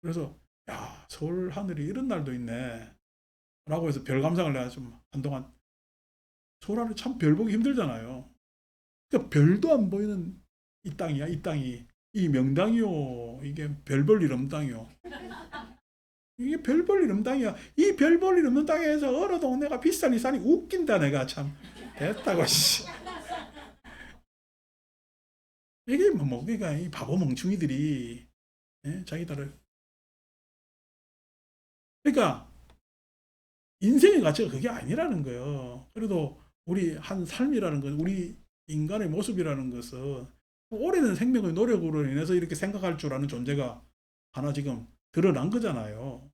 Speaker 1: 그래서 야 서울 하늘이 이런 날도 있네 라고 해서 별 감상을 내가 좀 한동안 서울 하늘 참 별 보기 힘들잖아요. 그러니까 별도 안 보이는 이 땅이야 이 땅이 이 명당이요 이게 별 볼 일 없는 땅이요 이게 별 볼 일 없는 땅이야 이 별 볼 일 없는 땅에서 어느 동네가 비싸니 싸니 웃긴다 내가 참 됐다고 씨. 이게 뭐 그러니까 이 바보 멍충이들이 예? 자기들을 그러니까 인생의 가치가 그게 아니라는 거예요. 그래도 우리 한 삶이라는 것, 우리 인간의 모습이라는 것은 오래된 생명의 노력으로 인해서 이렇게 생각할 줄 아는 존재가 하나 지금 드러난 거잖아요.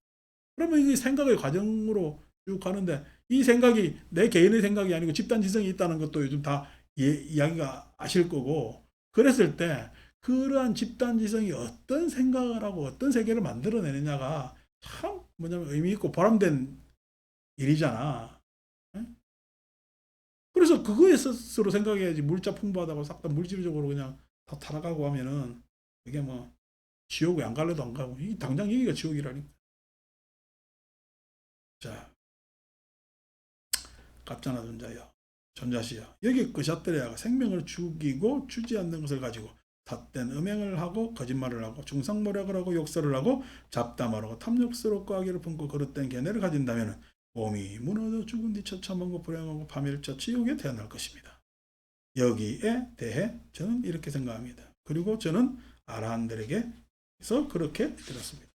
Speaker 1: 그러면 이 생각의 과정으로 쭉 가는데 이 생각이 내 개인의 생각이 아니고 집단 지성이 있다는 것도 요즘 다 이야기가 아실 거고 그랬을 때 그러한 집단 지성이 어떤 생각을 하고 어떤 세계를 만들어내느냐가 참 뭐냐면 의미 있고 보람된 일이잖아. 그래서 그거에 스스로 생각해야지 물자 풍부하다고 싹 다 물질적으로 그냥 다 타락하고 하면은 그게 뭐 지옥에 안 갈래도 안 가고 이 당장 여기가 지옥이라니까. 자, 갑자나 존자여 존자시여 여기 끄셨더래야 생명을 죽이고 주지 않는 것을 가지고 삿된 음행을 하고 거짓말을 하고 중상모략을 하고 욕설을 하고 잡담을 하고 탐욕스럽고 악의를 품고 그릇된 견해를 가진다면 몸이 무너져 죽은 뒤 처참하고 불행하고 파멸자 지옥에 태어날 것입니다. 여기에 대해 저는 이렇게 생각합니다. 그리고 저는 아라한들에게서 그렇게 들었습니다.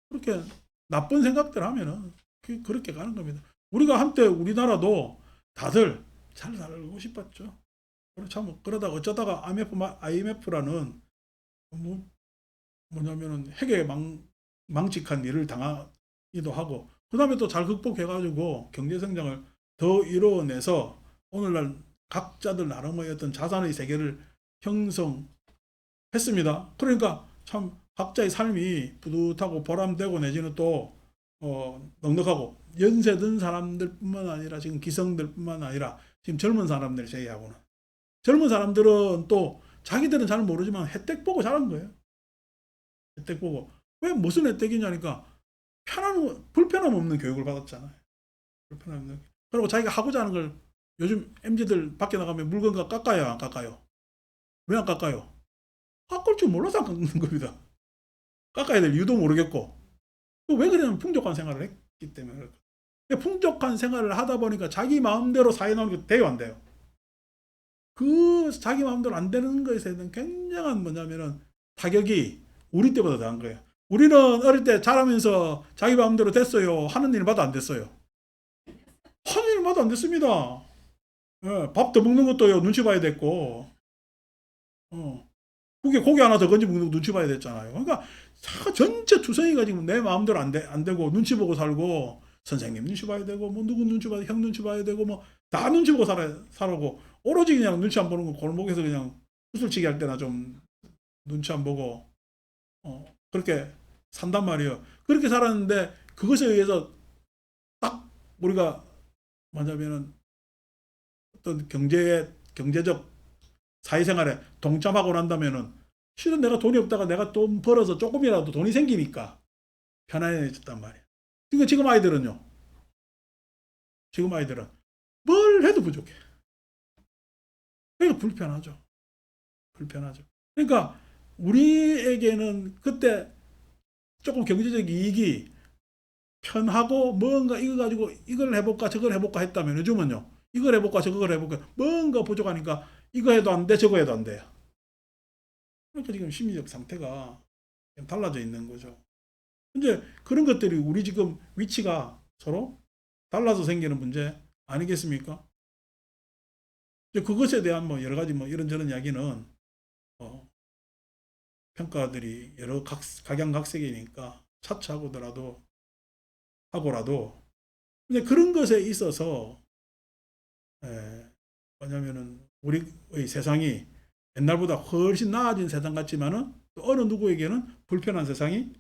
Speaker 1: 그렇게 나쁜 생각들 하면은 그렇게 가는 겁니다. 우리가 한때 우리나라도 다들 잘 살고 싶었죠. 참 그러다가 어쩌다가 IMF라는 뭐냐면은 핵에 망측한 일을 당하기도 하고 그 다음에 또 잘 극복해가지고 경제 성장을 더 이뤄내서 오늘날 각자들 나름의 어떤 자산의 세계를 형성했습니다. 그러니까 참 각자의 삶이 뿌듯하고 보람되고 내지는 또 넉넉하고 연세 든 사람들뿐만 아니라 지금 기성들뿐만 아니라 지금 젊은 사람들 제외하고는 젊은 사람들은 또 자기들은 잘 모르지만 혜택 보고 자란 거예요. 혜택 보고 왜 무슨 혜택이냐니까 불편함 없는 교육을 받았잖아요. 불편함 없는 그리고 자기가 하고자 하는 걸 요즘 MZ들 밖에 나가면 물건 깎아요 안 깎아요? 왜 안 깎아요? 깎을 줄 몰라서 안 깎는 겁니다. 깎아야 될 이유도 모르겠고 왜 그러냐면 풍족한 생활을 했기 때문에 풍족한 생활을 하다 보니까 자기 마음대로 사회 나오는 게 돼요 안 돼요? 그 자기 마음대로 안 되는 것에 대한 굉장한 뭐냐면은 타격이 우리 때보다 더한 거예요. 우리는 어릴 때 자라면서 자기 마음대로 됐어요. 하는 일마다 안 됐어요. 하는 일마다 안 됐습니다. 예, 밥 더 먹는 것도요 눈치 봐야 됐고, 그게 고기 하나 더 건지 먹는 거 눈치 봐야 됐잖아요. 그러니까 전체 투성이가 지금 내 마음대로 안 되고 눈치 보고 살고 선생님 눈치 봐야 되고 뭐 누구 눈치 봐야 형 눈치 봐야 되고 뭐 다 눈치 보고 살고 오로지 그냥 눈치 안 보는 거 골목에서 그냥 구슬치기 할 때나 좀 눈치 안 보고 그렇게 산단 말이에요. 그렇게 살았는데 그것에 의해서 딱 우리가 뭐냐면은 어떤 경제적 사회생활에 동참하고 난다면은 실은 내가 돈이 없다가 내가 돈 벌어서 조금이라도 돈이 생기니까 편안해졌단 말이에요. 그러니까 지금 아이들은 뭘 해도 부족해. 그러니까 불편하죠. 그러니까 우리에게는 그때 조금 경제적 이익이 편하고 뭔가 이거 가지고 이걸 해볼까 저걸 해볼까 했다면 요즘은요. 이걸 해볼까 저걸 해볼까 뭔가 부족하니까 이거 해도 안 돼 저거 해도 안 돼요. 그러니까 지금 심리적 상태가 달라져 있는 거죠. 이제 그런 것들이 우리 지금 위치가 서로 달라서 생기는 문제 아니겠습니까? 이제 그것에 대한 뭐 여러 가지 뭐 이런저런 이야기는 어, 평가들이 여러 각양각색이니까 차치하고더라도 하고라도 근데 그런 것에 있어서 뭐냐면은 우리의 세상이 옛날보다 훨씬 나아진 세상 같지만은 또 어느 누구에게는 불편한 세상이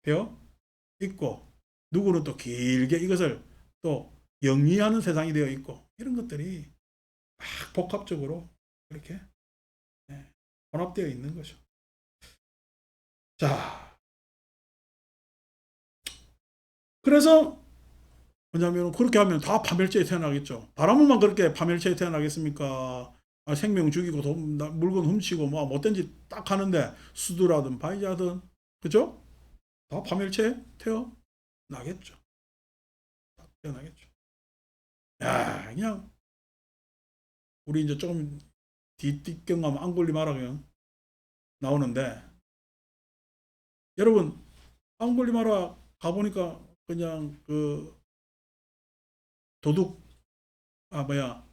Speaker 1: 되어 있고 누구는 또 길게 이것을 또 영위하는 세상이 되어 있고 이런 것들이 막 복합적으로 이렇게 혼합되어 있는 거죠. 자, 그래서 뭐냐면 그렇게 하면 다 파멸체에 태어나겠죠. 바람만 그렇게 파멸체에 태어나겠습니까? 생명 죽이고 물건 훔치고 뭐 못된 짓 딱 하는데 수두라든 바이자든 그죠? 다 파멸체에 태어나겠죠. 태어나겠죠. 야, 그냥 우리 이제 조금 뒷뒷경감 앙골리마라 그냥 나오는데 여러분 앙골리마라 가보니까 그냥 그 도둑 뭐야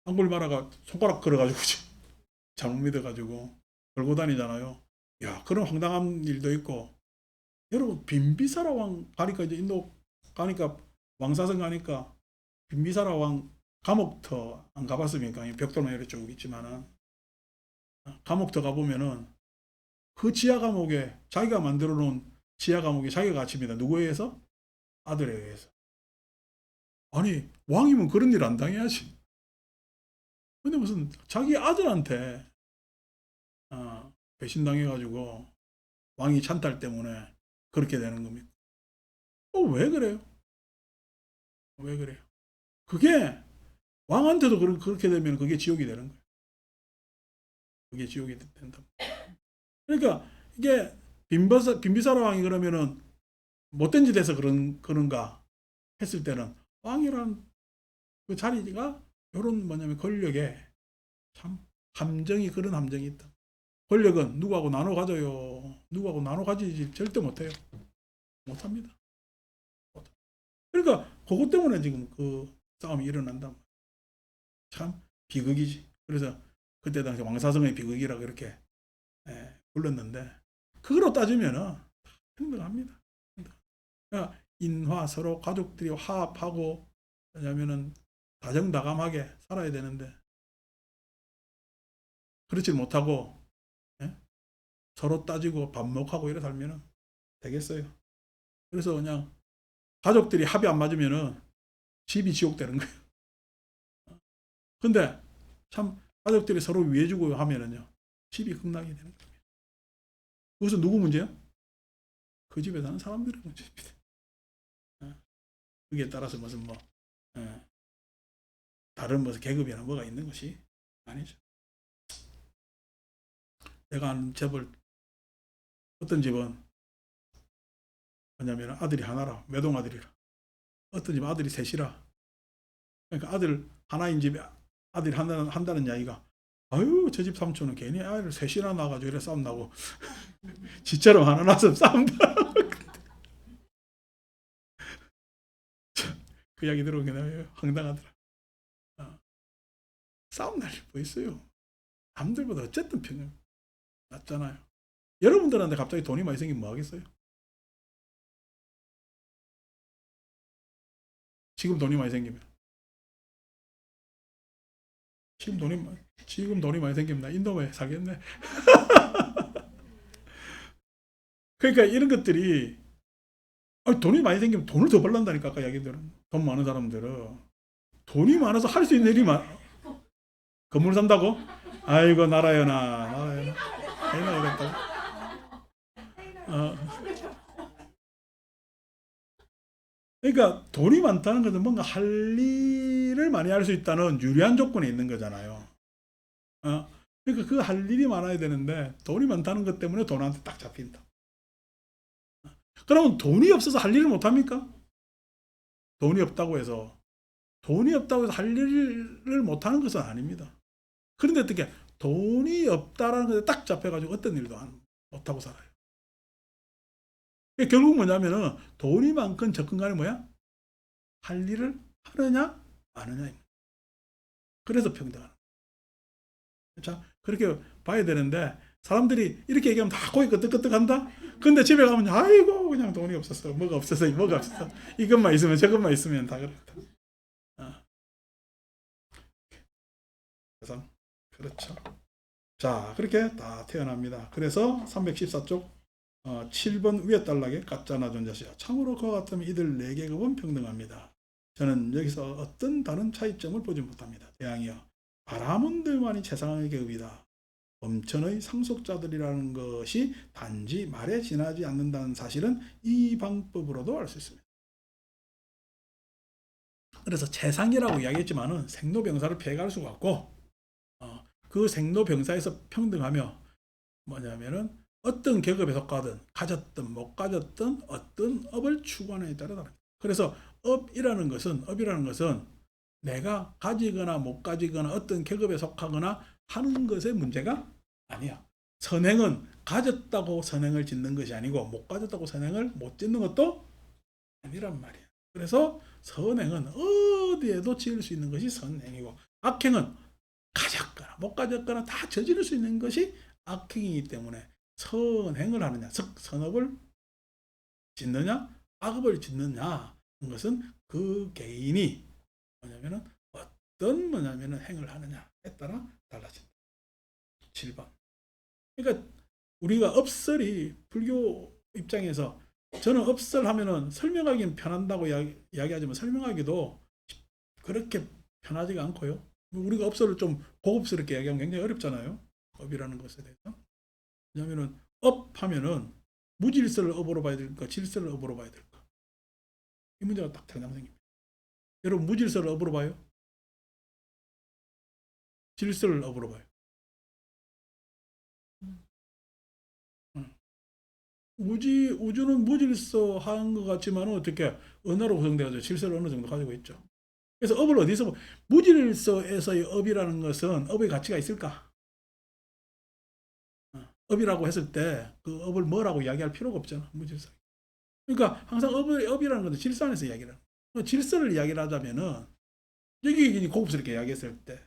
Speaker 1: 앙골리마라가 손가락 걸어가지고 잘못 믿어가지고 걸고 다니잖아요. 야, 그런 황당한 일도 있고. 여러분, 빈비사라 왕 가니까 이제 인도 가니까 왕사성 가니까 빈비사라 왕 감옥터 안 가봤습니까? 벽돌만 이렇게 쭉 있지만은 감옥터 가보면은 그 지하 감옥에 자기가 만들어 놓은 지하 감옥에 자기가 갇힙니다. 누구에 의해서? 아들에 의해서. 아니, 왕이면 그런 일 안 당해야지. 근데 무슨 자기 아들한테 배신당해가지고 왕이 찬탈 때문에 그렇게 되는 겁니다. 왜 그래요? 왜 그래요? 그게 왕한테도 그렇게 되면 그게 지옥이 되는 거예요. 그게 지옥이 된다. 그러니까 이게 빈비사라 왕이 그러면은 못된 짓 해서 그런가 했을 때는 왕이란 그 자리가 이런 뭐냐면 권력에 참 그런 함정이 있다. 권력은 누구하고 나눠 가져요. 누구하고 나눠 가지지 절대 못해요. 못합니다. 그러니까 그것 때문에 지금 그 싸움이 일어난다. 참 비극이지. 그래서 그때 당시 왕사성의 비극이라 그렇게 불렀는데 그거로 따지면은 평등합니다. 그러니까 인화 서로 가족들이 화합하고 왜냐면은 다정다감하게 살아야 되는데 그렇지 못하고 예? 서로 따지고 반목하고 이래 살면은 되겠어요. 그래서 그냥 가족들이 합이 안 맞으면은 집이 지옥 되는 거예요. 근데 참 가족들이 서로 위해주고 하면은요 집이 극락이 되는 거예요. 그것은 누구 문제야? 그 집에 사는 사람들의 문제입니다. 거기에 따라서 무슨 뭐 다른 무슨 계급이나 뭐가 있는 것이 아니죠. 내가 아는 재벌 어떤 집은 뭐냐면 아들이 하나라 외동 아들이라 어떤 집 아들이 셋이라 그러니까 아들 하나인 집에 아들이 한다는 이야기가 아유 저 집 삼촌은 괜히 아이를 셋이나 낳아가지고 이래 싸움 나고 지처럼 하나 낳아서 싸움다 그 이야기 들어보면 황당하더라. 싸움 날 뭐 있어요. 남들보다 어쨌든 평균 낫잖아요. 여러분들한테 갑자기 돈이 많이 생기면 뭐 하겠어요? 지금 돈이 많이 생기면 지금 돈이 많이 생기면 나 인도에 살겠네. 그러니까 이런 것들이 돈이 많이 생기면 돈을 더 벌란다니까. 아까 이야기들은 돈 많은 사람들은 돈이 많아서 할 수 있는 일이 건물 산다고? 아이고 나라여나 아이나 이랬다. 어, 그러니까 돈이 많다는 것은 뭔가 할 일을 많이 할 수 있다는 유리한 조건에 있는 거잖아요. 그러니까 그 할 일이 많아야 되는데 돈이 많다는 것 때문에 돈한테 딱 잡힌다. 그러면 돈이 없어서 할 일을 못 합니까? 돈이 없다고 해서 할 일을 못 하는 것은 아닙니다. 그런데 어떻게 돈이 없다라는 것에 딱 잡혀가지고 어떤 일도 못 하고 살아요. 결국 뭐냐면은 돈이 많건 적건 간에 뭐야? 할 일을 하느냐 마느냐. 그래서 평등하다. 자, 그렇게 봐야 되는데 사람들이 이렇게 얘기하면 다 고개 끄덕끄덕한다. 근데 집에 가면 아이고 그냥 돈이 없었어. 뭐가 없었어. 이것만 있으면 저것만 있으면 다 그렇다. 그래서 그렇죠. 자, 그렇게 다 태어납니다. 그래서 314쪽 7번 위에 단락에 가짜나 존재시야. 참으로 그와 같으면 이들 4계급은 평등합니다. 저는 여기서 어떤 다른 차이점을 보지 못합니다. 대항이여, 바라문들만이 최상의 계급이다. 범천의 상속자들이라는 것이 단지 말에 지나지 않는다는 사실은 이 방법으로도 알 수 있습니다. 그래서 최상이라고 이야기했지만은 생로병사를 피해갈 수가 없고 그 생로병사에서 평등하며 뭐냐면은 어떤 계급에 속하든 가졌든 못 가졌든 어떤 업을 추구하느냐에 따라 다릅니다. 그래서 업이라는 것은 내가 가지거나 못 가지거나 어떤 계급에 속하거나 하는 것의 문제가 아니야. 선행은 가졌다고 선행을 짓는 것이 아니고 못 가졌다고 선행을 못 짓는 것도 아니란 말이야. 그래서 선행은 어디에도 지을 수 있는 것이 선행이고 악행은 가졌거나 못 가졌거나 다 저지를 수 있는 것이 악행이기 때문에 선행을 하느냐, 즉 선업을 짓느냐, 악업을 짓느냐 하는 것은 그 개인이 어떤 행을 하느냐에 따라 달라진다. 7번. 그러니까 우리가 업설이 불교 입장에서 저는 업설 하면은 설명하기는 편한다고 이야기하지만 설명하기도 그렇게 편하지가 않고요. 우리가 업설을 좀 고급스럽게 이야기하면 굉장히 어렵잖아요. 업이라는 것에 대해서. 왜냐하면은 업 하면은 무질서를 업으로 봐야 될까, 질서를 업으로 봐야 될까. 이 문제가 딱 당장 생깁니다. 여러분 무질서를 업으로 봐요? 질서를 업으로 봐요? 우주는 무질서한 것 같지만 어떻게 언어로 구성되어서 질서를 어느 정도 가지고 있죠. 그래서 업을 어디서 무질서에서의 업이라는 것은 업의 가치가 있을까? 업이라고 했을 때 그 업을 뭐라고 이야기할 필요가 없잖아. 무질서. 그러니까 항상 업이라는 것은 질서 안에서 이야기를 하는. 질서를 이야기를 하자면은 여기 고급스럽게 이야기했을 때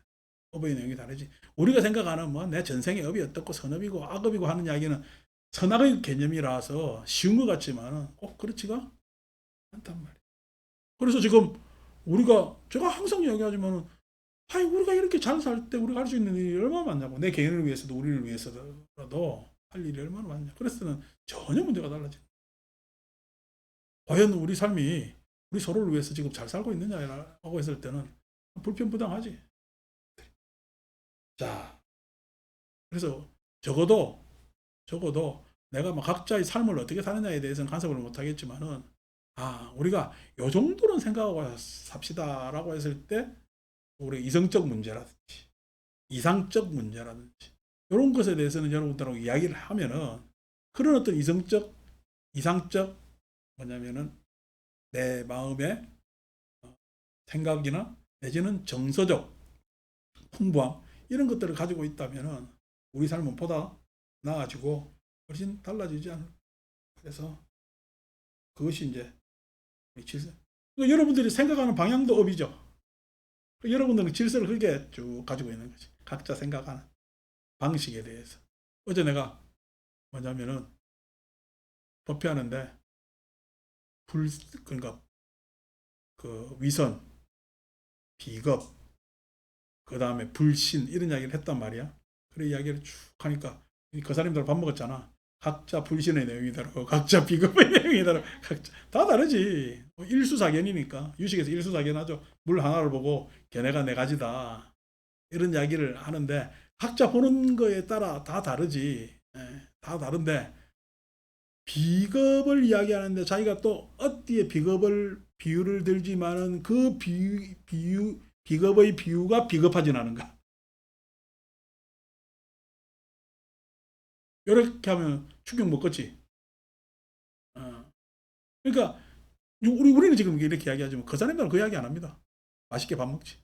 Speaker 1: 업의 내용이 다르지. 우리가 생각하는 내 전생의 업이 어떻고 선업이고 악업이고 하는 이야기는 선악의 개념이라서 쉬운 것 같지만 꼭 그렇지가 않단 말이에요. 그래서 지금 제가 항상 이야기하지만 우리가 이렇게 잘 살 때 우리가 할 수 있는 일이 얼마나 많냐고. 내 개인을 위해서도 우리를 위해서라도 할 일이 얼마나 많냐. 그래서는 전혀 문제가 달라져. 과연 우리 삶이 우리 서로를 위해서 지금 잘 살고 있느냐라고 했을 때는 불편부당하지. 자, 그래서 적어도 내가 각자의 삶을 어떻게 사느냐에 대해서는 간섭을 못 하겠지만은 우리가 요 정도는 생각하고 삽시다라고 했을 때 우리 이성적 문제라든지 이상적 문제라든지 이런 것에 대해서는 여러분들하고 이야기를 하면은 그런 어떤 이상적 뭐냐면은 내 마음의 생각이나 내지는 정서적 풍부함 이런 것들을 가지고 있다면은 우리 삶은 보다 나아지고 훨씬 달라지지 않을까. 그래서 그것이 이제 질서. 그러니까 여러분들이 생각하는 방향도 업이죠. 그러니까 여러분들은 질서를 그렇게 쭉 가지고 있는 거지. 각자 생각하는 방식에 대해서. 어제 내가 뭐냐면은 법회하는데 그러니까 그 위선, 비겁, 그 다음에 불신 이런 이야기를 했단 말이야. 그래 이야기를 쭉 하니까 그 사람들 밥 먹었잖아. 각자 불신의 내용이다라고, 각자 비겁의 내용이다라고, 각자 다 다르지. 일수사견이니까 유식에서 일수사견하죠. 물 하나를 보고 걔네가 네 가지다 이런 이야기를 하는데 각자 보는 거에 따라 다 다르지. 다 다른데 비겁을 이야기하는데 자기가 또 어디에 비겁을 비유를 들지만은 그 비겁의 비유가 비겁하진 않은가. 이렇게 하면 충격 먹겠지. 그러니까 우리는 지금 이렇게 이야기하지만 그 사람들은 그 이야기 안 합니다. 맛있게 밥 먹지.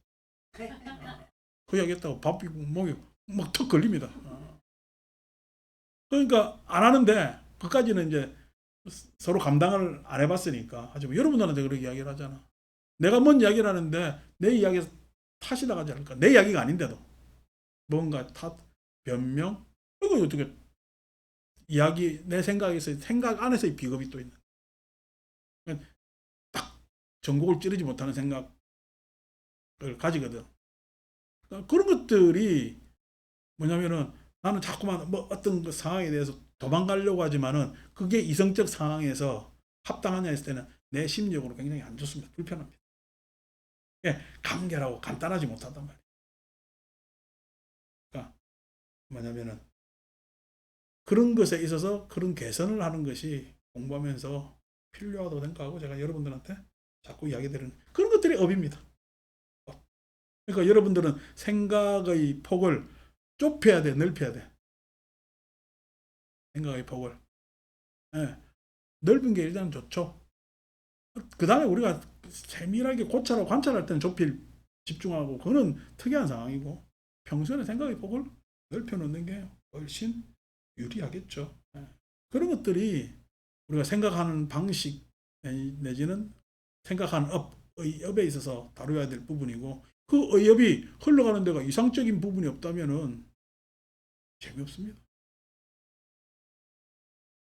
Speaker 1: 그 이야기 했다고 밥이 목이 막 턱 걸립니다. 그러니까 안 하는데 그까지는 이제 서로 감당을 안 해봤으니까. 하지만 여러분들한테 그렇게 이야기를 하잖아. 내가 뭔 이야기를 하는데 내 이야기에서 탓이 나가지 않을까. 내 이야기가 아닌데도 뭔가 탓, 변명, 이거 어떻게 이야기, 내 생각에서 생각 안에서의 비겁이 또 있는. 딱 전곡을 찌르지 못하는 생각을 가지거든. 그러니까 그런 것들이 뭐냐면은 나는 자꾸만 뭐 어떤 그 상황에 대해서 도망가려고 하지만은 그게 이성적 상황에서 합당하냐 했을 때는 내 심리적으로 굉장히 안 좋습니다. 불편합니다. 예, 간결하고 간단하지 못하단 말이에요. 그러니까 뭐냐면은 그런 것에 있어서 그런 개선을 하는 것이 공부하면서 필요하다고 생각하고 제가 여러분들한테 자꾸 이야기 드리는 그런 것들이 업입니다. 그러니까 여러분들은 생각의 폭을 좁혀야 돼, 넓혀야 돼. 생각의 폭을. 예, 넓은 게 일단 좋죠. 그 다음에 우리가 세밀하게 고찰하고 관찰할 때는 집중하고 그거는 특이한 상황이고 평소에 생각의 폭을 넓혀놓는 게 훨씬 유리하겠죠. 예. 그런 것들이 우리가 생각하는 방식 내지는 생각하는 의업에 있어서 다루어야 될 부분이고 그 의업이 흘러가는 데가 이상적인 부분이 없다면은 재미없습니다.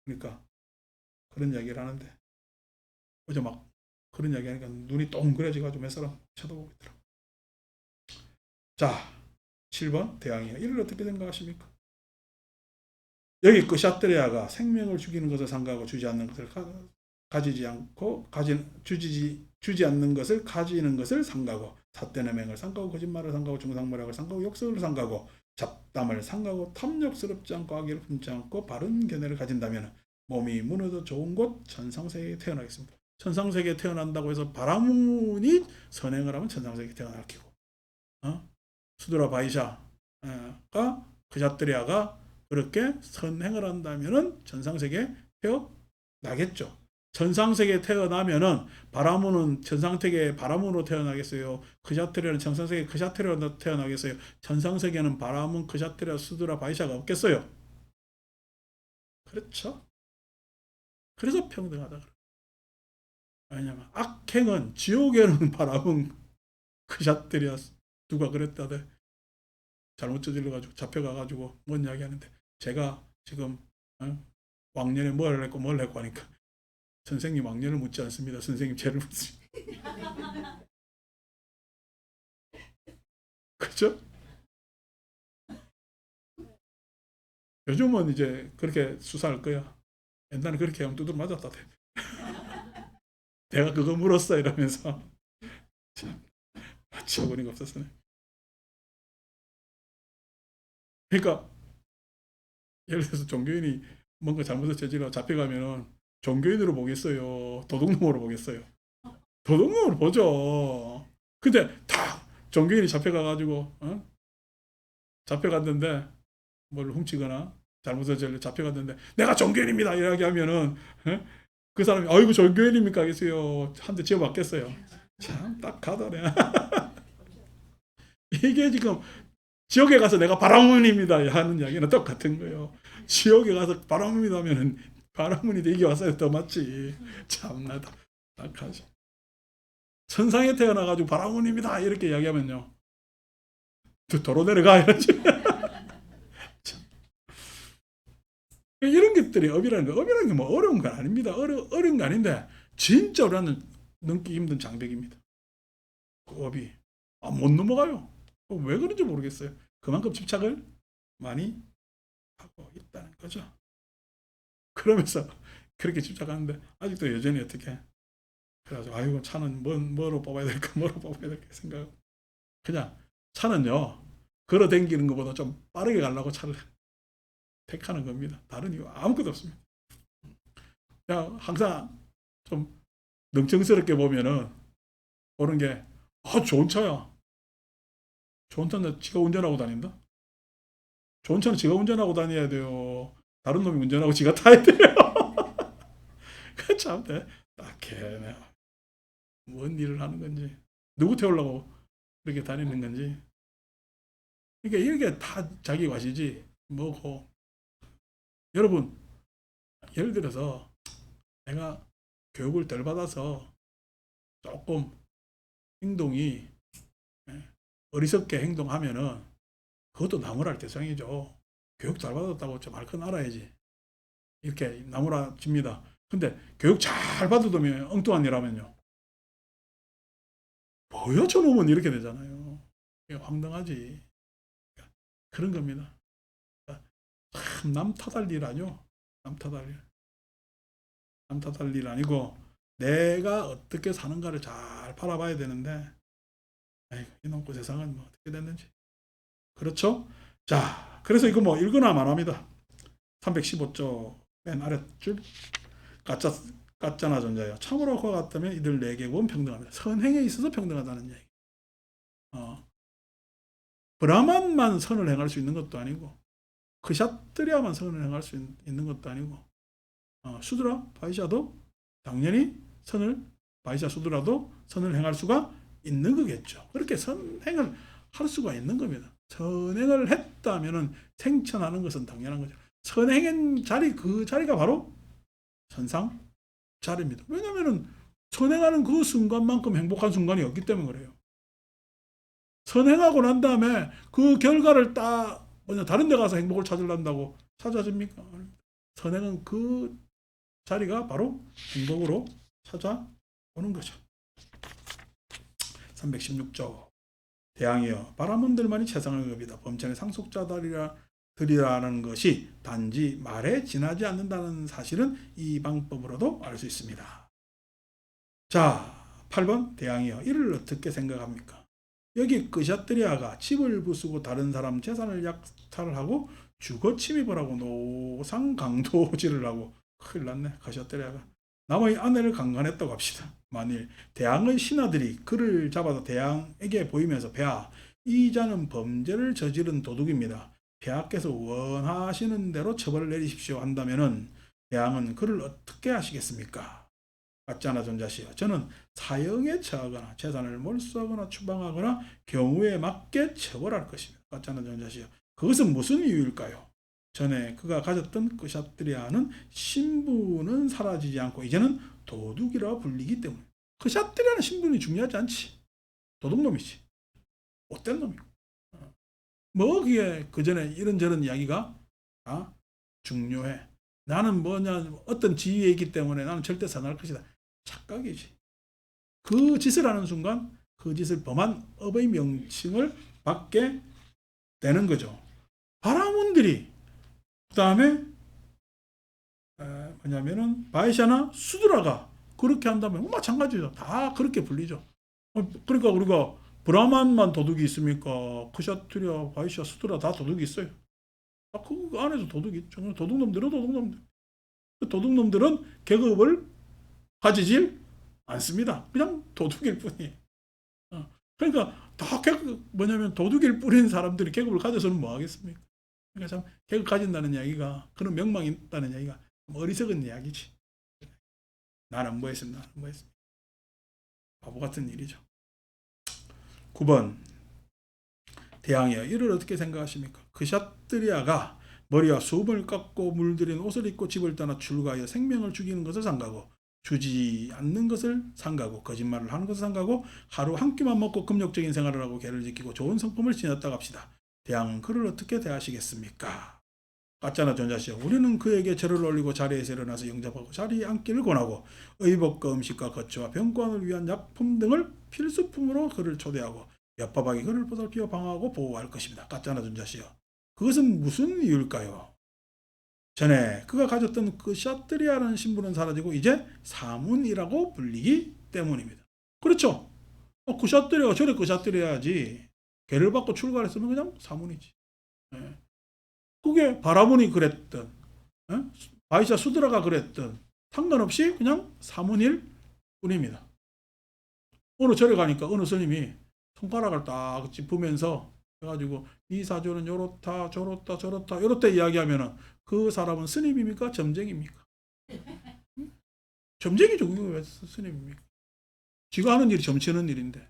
Speaker 1: 그러니까 그런 이야기를 하는데 어제 막 그런 이야기 하니까 눈이 동그래져가지고 몇 사람 쳐다보고 있더라고. 자, 7번 대항이야. 이를 어떻게 생각하십니까? 여기 그 샤트레아가 생명을 죽이는 것을 상가하고 주지 않는 것을 가지지 않고 주지 않는 것을 가지는 것을 상가고 삿된 음행을 상가고 거짓말을 상가고 중상모략을 상가고 욕설을 상가고 잡담을 상가고 탐욕스럽지 않고 악의를 품지 않고 바른 견해를 가진다면 몸이 무너져 좋은 곳 천상세계에 태어나겠습니다. 천상세계에 태어난다고 해서 바라문이 선행을 하면 천상세계에 태어날 기고 수드라 바이샤가 그자트리아가 그렇게 선행을 한다면은 천상세계에 태어나겠죠. 천상세계에 태어나면은 바라문은 천상세계에 바라문으로 태어나겠어요? 그자트리아는 천상세계에 그자트리아로 태어나겠어요? 천상세계는 바라문, 그자트리아, 수드라, 바이샤가 없겠어요? 그렇죠. 그래서 평등하다. 왜냐면 악행은 지옥에는 바라문, 그자트리아 누가 그랬다대 잘못 저질러가지고 잡혀가가지고 뭔 이야기 하는데 제가 지금 왕년에 뭘 했고 하니까 선생님 왕년을 묻지 않습니다. 선생님 죄를 묻습니다. 그렇죠? 요즘은 이제 그렇게 수사할 거야. 옛날에 그렇게 하면 두드러 맞았다. 내가 그거 물었어 이러면서 참 마치 어머니가 없었으네. 그러니까 예를 들어서 종교인이 뭔가 잘못을 저질러 잡혀가면은 종교인으로 보겠어요? 도둑놈으로 보겠어요? 도둑놈으로 보죠. 근데 다 종교인이 잡혀가가지고 잡혀갔는데 뭘 훔치거나 잘못을 저질러 잡혀갔는데 내가 종교인입니다 이렇게 하면은 그 사람이 아이고 종교인입니까 하겠어요? 한 대 지어 맞겠어요? 참 딱 가다네. 이게 지금 지옥에 가서 내가 바라문입니다 하는 이야기는 똑같은 거예요. 지옥에 가서 바라문이다 하면은 바라문이 이게 왔어야 더 맞지. 참나 딱하지. 천상에 태어나가지고 바라문입니다 이렇게 이야기하면요. 도로 내려가 이러지. 이런 것들이 업이라는 거. 업이라는 게 뭐 어려운 건 아닙니다. 어려운 거 아닌데 진짜 우리는 넘기 힘든 장벽입니다. 그 업이 못 넘어가요. 왜 그런지 모르겠어요. 그만큼 집착을 많이 하고 있다는 거죠. 그러면서 그렇게 집착하는데 아직도 여전히 어떻게 그래가지고 아이고 차는 뭐로 뽑아야 될까 뭐로 뽑아야 될까 생각. 그냥 차는요 걸어 다니는 것보다 좀 빠르게 가려고 차를 택하는 겁니다. 다른 이유 아무것도 없습니다. 그냥 항상 좀 능청스럽게 보면은 보는 게 좋은 차야. 좋은 차는 지가 운전하고 다닌다. 좋은 차는 지가 운전하고 다녀야 돼요. 다른 놈이 운전하고 지가 타야 돼요. 참, 딱해. 뭔 일을 하는 건지. 누구 태우려고 그렇게 다니는 건지. 그러니까 이게 다 자기 과시지. 뭐고. 여러분, 예를 들어서 내가 교육을 덜 받아서 조금 행동이 어리석게 행동하면은 그것도 나무랄 대상이죠. 교육 잘 받았다고 좀 할 건 알아야지. 이렇게 나무라집니다. 근데 교육 잘 받으면 엉뚱한 일 하면요. 뭐야 저놈은 이렇게 되잖아요. 황당하지. 그런 겁니다. 참 남 탓할 일 아니요. 남 탓할 일. 남 탓할 일 아니고 내가 어떻게 사는가를 잘 바라봐야 되는데 아이고, 이놈 그 세상은 뭐 어떻게 됐는지. 그렇죠? 자, 그래서 이거 뭐 읽거나 말합니다. 315조 맨 아랫줄 가짜 가짜나 전자요. 참으로 그와 같다면 이들 네개 원평등합니다. 선행에 있어서 평등하다는 얘기. 브라만만 선을 행할 수 있는 것도 아니고 크샤트리아만 선을 행할 수 있는 것도 아니고 수드라 바이샤도 당연히 선을 바이샤 수드라도 선을 행할 수가 있는 거겠죠. 그렇게 선행을 할 수가 있는 겁니다. 선행을 했다면은 생천하는 것은 당연한 거죠. 선행한 자리 그 자리가 바로 선상 자리입니다. 왜냐하면은 선행하는 그 순간만큼 행복한 순간이 없기 때문에 그래요. 선행하고 난 다음에 그 결과를 다른 데 가서 행복을 찾으려고 찾아집니까? 선행은 그 자리가 바로 행복으로 찾아오는 거죠. 316조 대항이여 바라문들만이 최상을 겁이다. 범천의 상속자들이라는 것이 단지 말에 지나지 않는다는 사실은 이 방법으로도 알 수 있습니다. 자, 8번 대항이여 이를 어떻게 생각합니까? 여기 크샤트리아가 집을 부수고 다른 사람 재산을 약탈을 하고 주거 침입을 하고 노상 강도질을 하고 큰일 났네. 크샤트리아가 남의 아내를 강간했다고 합시다. 만일 대항의 신하들이 그를 잡아서 대항에게 보이면서 폐하 이 자는 범죄를 저지른 도둑입니다. 폐하께서 원하시는 대로 처벌을 내리십시오 한다면은 대항은 그를 어떻게 하시겠습니까? 가짜나 전자시여 저는 사형에 처하거나 재산을 몰수하거나 추방하거나 경우에 맞게 처벌할 것입니다. 가짜나 전자시여 그것은 무슨 이유일까요? 전에 그가 가졌던 크샤트리아는 신분은 사라지지 않고 이제는 도둑이라 불리기 때문에 크샤트리아는 신분이 중요하지 않지. 도둑놈이지. 못된 놈이고. 뭐 그게 그전에 이런저런 이야기가 중요해. 나는 어떤 지위에 있기 때문에 나는 절대 선할 것이다. 착각이지. 그 짓을 하는 순간 그 짓을 범한 업의 명칭을 받게 되는 거죠. 바라문들이 그 다음에 뭐냐면은 바이샤나 수드라가 그렇게 한다면 마찬가지죠. 다 그렇게 불리죠. 그러니까 우리가 브라만만 도둑이 있습니까? 크샤트리아, 바이샤, 수드라 다 도둑이 있어요. 그 안에서 도둑이 있죠. 도둑놈들은 도둑놈들. 그 도둑놈들은 계급을 가지질 않습니다. 그냥 도둑일 뿐이에요. 그러니까 다 뭐냐면 도둑일 뿐인 사람들이 계급을 가져서는 뭐 하겠습니까? 그러니까 참 계급 가진다는 이야기가 그런 명망이 있다는 이야기가 어리석은 이야기지. 나는 뭐 했습니다. 나는 뭐 했습니다. 바보 같은 일이죠. 9번 대항이여 이를 어떻게 생각하십니까? 크샤트리아가 머리와 수음을 깎고 물들인 옷을 입고 집을 떠나 출가하여 생명을 죽이는 것을 삼가고 주지 않는 것을 삼가고 거짓말을 하는 것을 삼가고 하루 한 끼만 먹고 금욕적인 생활을 하고 계를 지키고 좋은 성품을 지녔다고 합시다. 대항은 그를 어떻게 대하시겠습니까? 가짜나 전자시여 우리는 그에게 절을 올리고 자리에서 일어나서 영접하고 자리에 앉기를 권하고 의복과 음식과 거처와 병관을 위한 약품 등을 필수품으로 그를 초대하고 엿바박이 그늘보다 비워방하고 보호할 것입니다. 가짜나 준자시여. 그것은 무슨 이유일까요? 전에 그가 가졌던 그 샤뜨리아라는 신분은 사라지고 이제 사문이라고 불리기 때문입니다. 그렇죠? 그 샤뜨리아가 전에 그 샤뜨리아지. 계를 받고 출가했으면 그냥 사문이지. 예. 그게 바라문이 그랬던, 바이샤 수드라가 그랬던 상관없이 그냥 사문일 뿐입니다. 어느 절에 가니까 어느 스님이 손가락을 딱 짚으면서 해가지고 이 사주는 요렇다 저렇다 저렇다 요렇다 이야기하면은 그 사람은 스님입니까? 점쟁입니까? 점쟁이죠. 그게 왜 스님입니까? 지가 하는 일이 점치는 일인데.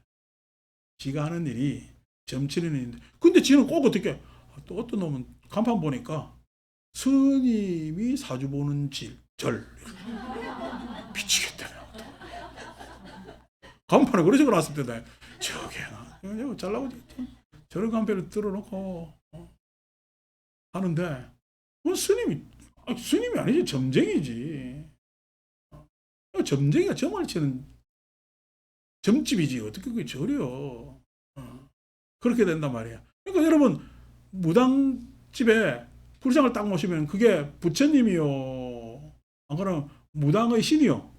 Speaker 1: 지가 하는 일이 점치는 일인데. 근데 지는 꼭 어떻게, 또 어떤 놈은 간판 보니까 스님이 사주 보는 절. 미치겠다며. 간판에 그런 식으로 놨을 때다. 저게, 잘 나오지. 저런 간판을 들어놓고, 하는데, 스님이 아니지, 점쟁이지. 점쟁이가 점을 치는 점집이지. 어떻게 그게 절이요. 그렇게 된단 말이야. 그러니까 여러분, 무당집에 불상을 딱 모시면 그게 부처님이요. 안 그러면 무당의 신이요.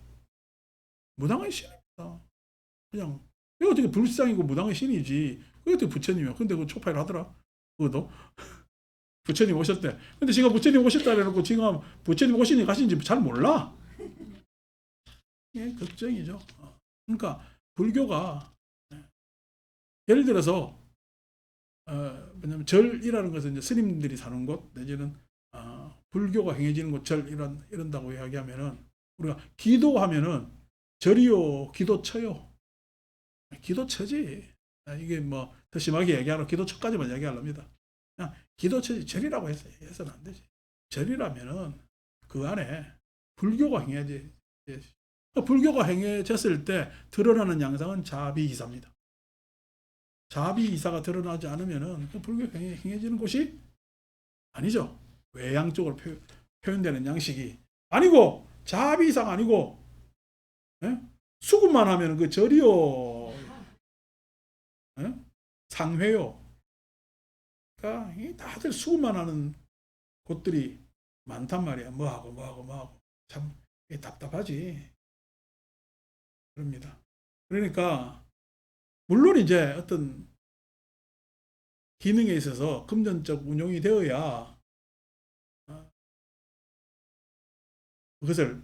Speaker 1: 무당의 신입니다. 그냥, 이거 어떻게 불상이고 무당의 신이지. 그게 어떻게 부처님이요. 근데 그 초파를 하더라. 그것도. 부처님 오셨대. 근데 지금 부처님 오셨다 해놓고 지금 부처님 오시니 가신지 잘 몰라. 예, 걱정이죠. 그러니까 불교가 예를 들어서 뭐냐면 절이라는 것은 이제 스님들이 사는 곳 내지는 불교가 행해지는 곳 절 이런다고 이야기하면은 우리가 기도하면은 절이요 기도처요. 기도처지. 이게 뭐 더 심하게 얘기하면 기도처까지만 얘기하랍니다. 그냥 기도처지 절이라고 해서는 안 되지. 절이라면은 그 안에 불교가 행해지. 불교가 행해졌을 때 드러나는 양상은 자비이사입니다. 자비이사가 드러나지 않으면은 그 불교가 행해지는 곳이 아니죠. 외양적으로 표현되는 양식이 아니고 자비이사가 아니고 수급만 하면 그 절이요 상회요. 그러니까 다들 수급만 하는 곳들이 많단 말이야. 뭐하고 참 답답하지. 그럽니다. 그러니까 물론 이제 어떤 기능에 있어서 금전적 운용이 되어야 그것을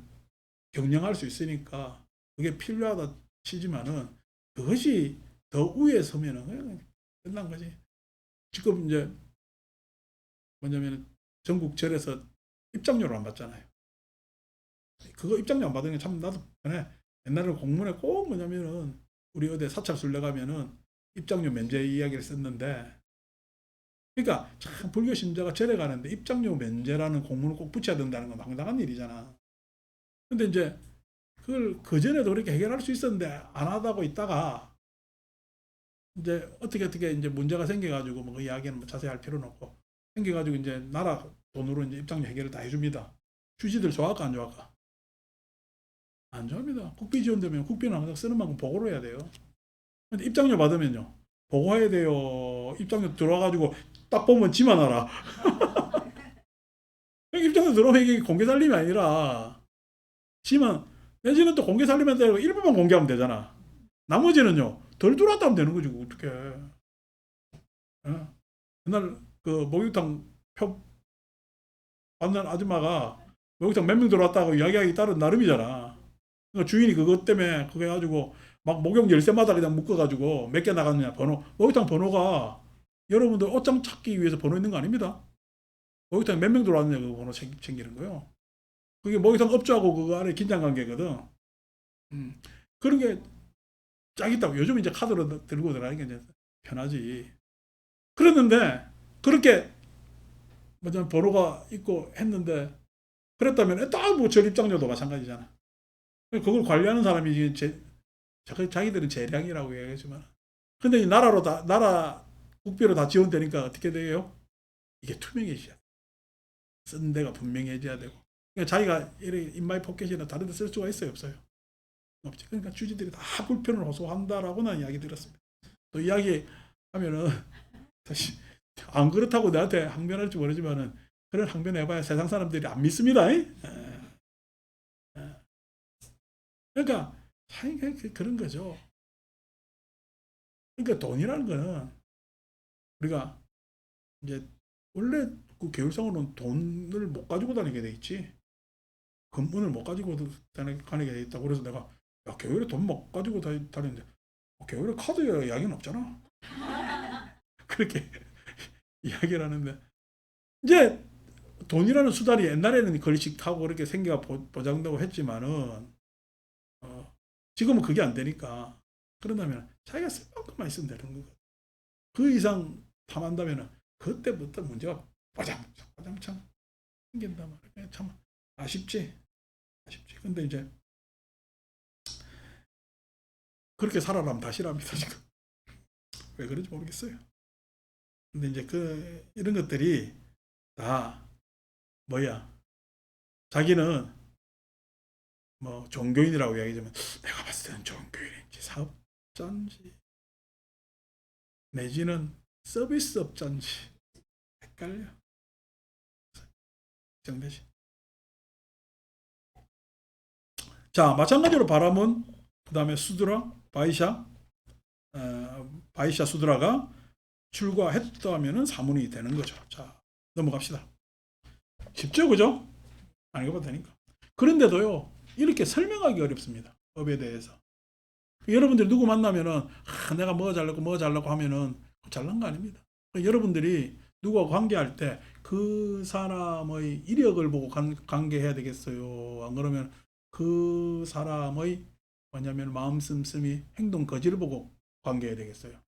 Speaker 1: 경영할 수 있으니까 그게 필요하다 치지만은 그것이 더 위에 서면은 그냥 끝난 거지. 지금 이제 뭐냐면 전국 절에서 입장료를 안 받잖아요. 그거 입장료 안 받는 게 참 나도 편해. 옛날에 공문에 꼭 뭐냐면은 우리 어디 사찰 순례 가면은 입장료 면제 이야기를 썼는데 그러니까 참 불교 신자가 절에 가는데 입장료 면제라는 공문을 꼭 붙여야 된다는 건 황당한 일이잖아. 근데 이제 그걸 그전에도 그렇게 해결할 수 있었는데 안 하다고 있다가 이제 어떻게 이제 문제가 생겨가지고 뭐 그 이야기는 뭐 자세히 할 필요는 없고 생겨가지고 이제 나라 돈으로 이제 입장료 해결을 다 해줍니다. 주지들 좋아할까 안 좋아할까? 안 좋아합니다. 국비 지원되면 국비는 항상 쓰는 만큼 보고를 해야 돼요. 근데 입장료 받으면요. 보고해야 돼요. 입장료 들어와가지고 딱 보면 지만 알아. 입장료 들어오면 이게 공개 살림이 아니라 지만 내지는 또 공개 살림한다 고 일부만 공개하면 되잖아. 나머지는요. 덜 들어왔다 하면 되는 거지. 어떡해. 옛날 그 목욕탕 표 받는 아줌마가 목욕탕 몇 명 들어왔다고 이야기하기 따른 나름이잖아. 그러니까 주인이 그것 때문에 그거 해가지고 막 목욕 열쇠마다 그냥 묶어가지고 몇 개 나갔느냐 번호. 목욕탕 번호가 여러분들 옷장 찾기 위해서 번호 있는 거 아닙니다. 목욕탕 몇 명 들어왔느냐 그 번호 챙기는 거요. 그게 목욕탕 업주하고 그거 안에 긴장관계거든. 그런 게 쫙 있다고. 요즘 이제 카드로 들고 들어가는 게 이제 편하지. 그랬는데 그렇게 뭐냐 번호가 있고 했는데 그랬다면 딱 뭐 절 입장료도 마찬가지잖아. 그걸 관리하는 사람이 자기들은 재량이라고 얘기하지만 근데 이 나라 국비로 다 지원되니까 어떻게 돼요? 이게 투명해져야 돼. 쓴 데가 분명해져야 되고. 그러니까 자기가 인마이 포켓이나 다른 데 쓸 수가 있어요, 없어요? 없지. 그러니까 주지들이 다 불편을 호소한다라고 난 이야기 들었습니다. 또 이야기하면은 다시 안 그렇다고 나한테 항변할지 모르지만은 그런 항변해봐야 세상 사람들이 안 믿습니다. 그러니까 그런 거죠. 그러니까 돈이라는 거는 우리가 이제 원래 그 계율상으로는 돈을 못 가지고 다니게 돼 있지. 금문을 못 가지고 다니게 돼 있다. 그래서 내가 야, 계율에 돈 못 가지고 다니는데 계율에 카드 이야기는 없잖아. 그렇게 이야기를 하는데 이제 돈이라는 수단이 옛날에는 걸식하고 그렇게 생계가 보장되고 했지만은 지금은 그게 안 되니까 그런다면 자기가 쓸 만큼만 있으면 되는 거고 그 이상 탐한다면 그때부터 문제가 빠장창 생긴단 말이야. 참 아쉽지. 근데 이제 그렇게 살아라면 다시랍니다 지금. 왜 그런지 모르겠어요. 근데 이제 이런 것들이 다 뭐야? 자기는 뭐 종교인이라고 이야기하지만 내가 봤을 때는 종교인인지 사업자인지 내지는 서비스업자인지 헷갈려. 정되지. 자, 마찬가지로 바람은 그 다음에 수드라, 바이샤 수드라가 출과했다면은 사문이 되는 거죠. 자, 넘어갑시다. 쉽죠, 그죠? 안 읽어봐도 되니까. 그런데도요, 이렇게 설명하기 어렵습니다. 법에 대해서. 여러분들이 누구 만나면은 내가 뭐 잘라고 하면은 잘난 거 아닙니다. 여러분들이 누구와 관계할 때 그 사람의 이력을 보고 관계해야 되겠어요. 안 그러면 그 사람의 뭐냐면 마음 씀씀이 행동 거지를 보고 관계해야 되겠어요.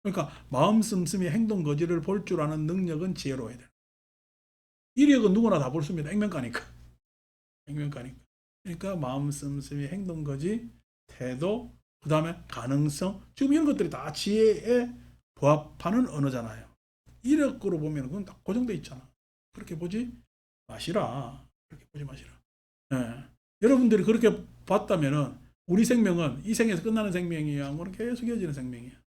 Speaker 1: 그러니까 마음 씀씀이 행동 거지를 볼 줄 아는 능력은 지혜로워야 돼요. 이력은 누구나 다 볼 수 있습니다. 액면가니까. 그러니까 마음 씀씀이 행동 거지 태도 그 다음에 가능성 지금 이런 것들이 다 지혜에 부합하는 언어잖아요. 이력으로 보면 그건 다 고정돼 있잖아. 그렇게 보지 마시라. 예. 여러분들이 그렇게 봤다면은 우리 생명은 이 생에서 끝나는 생명이야. 아무런 계속 이어지는 생명이야.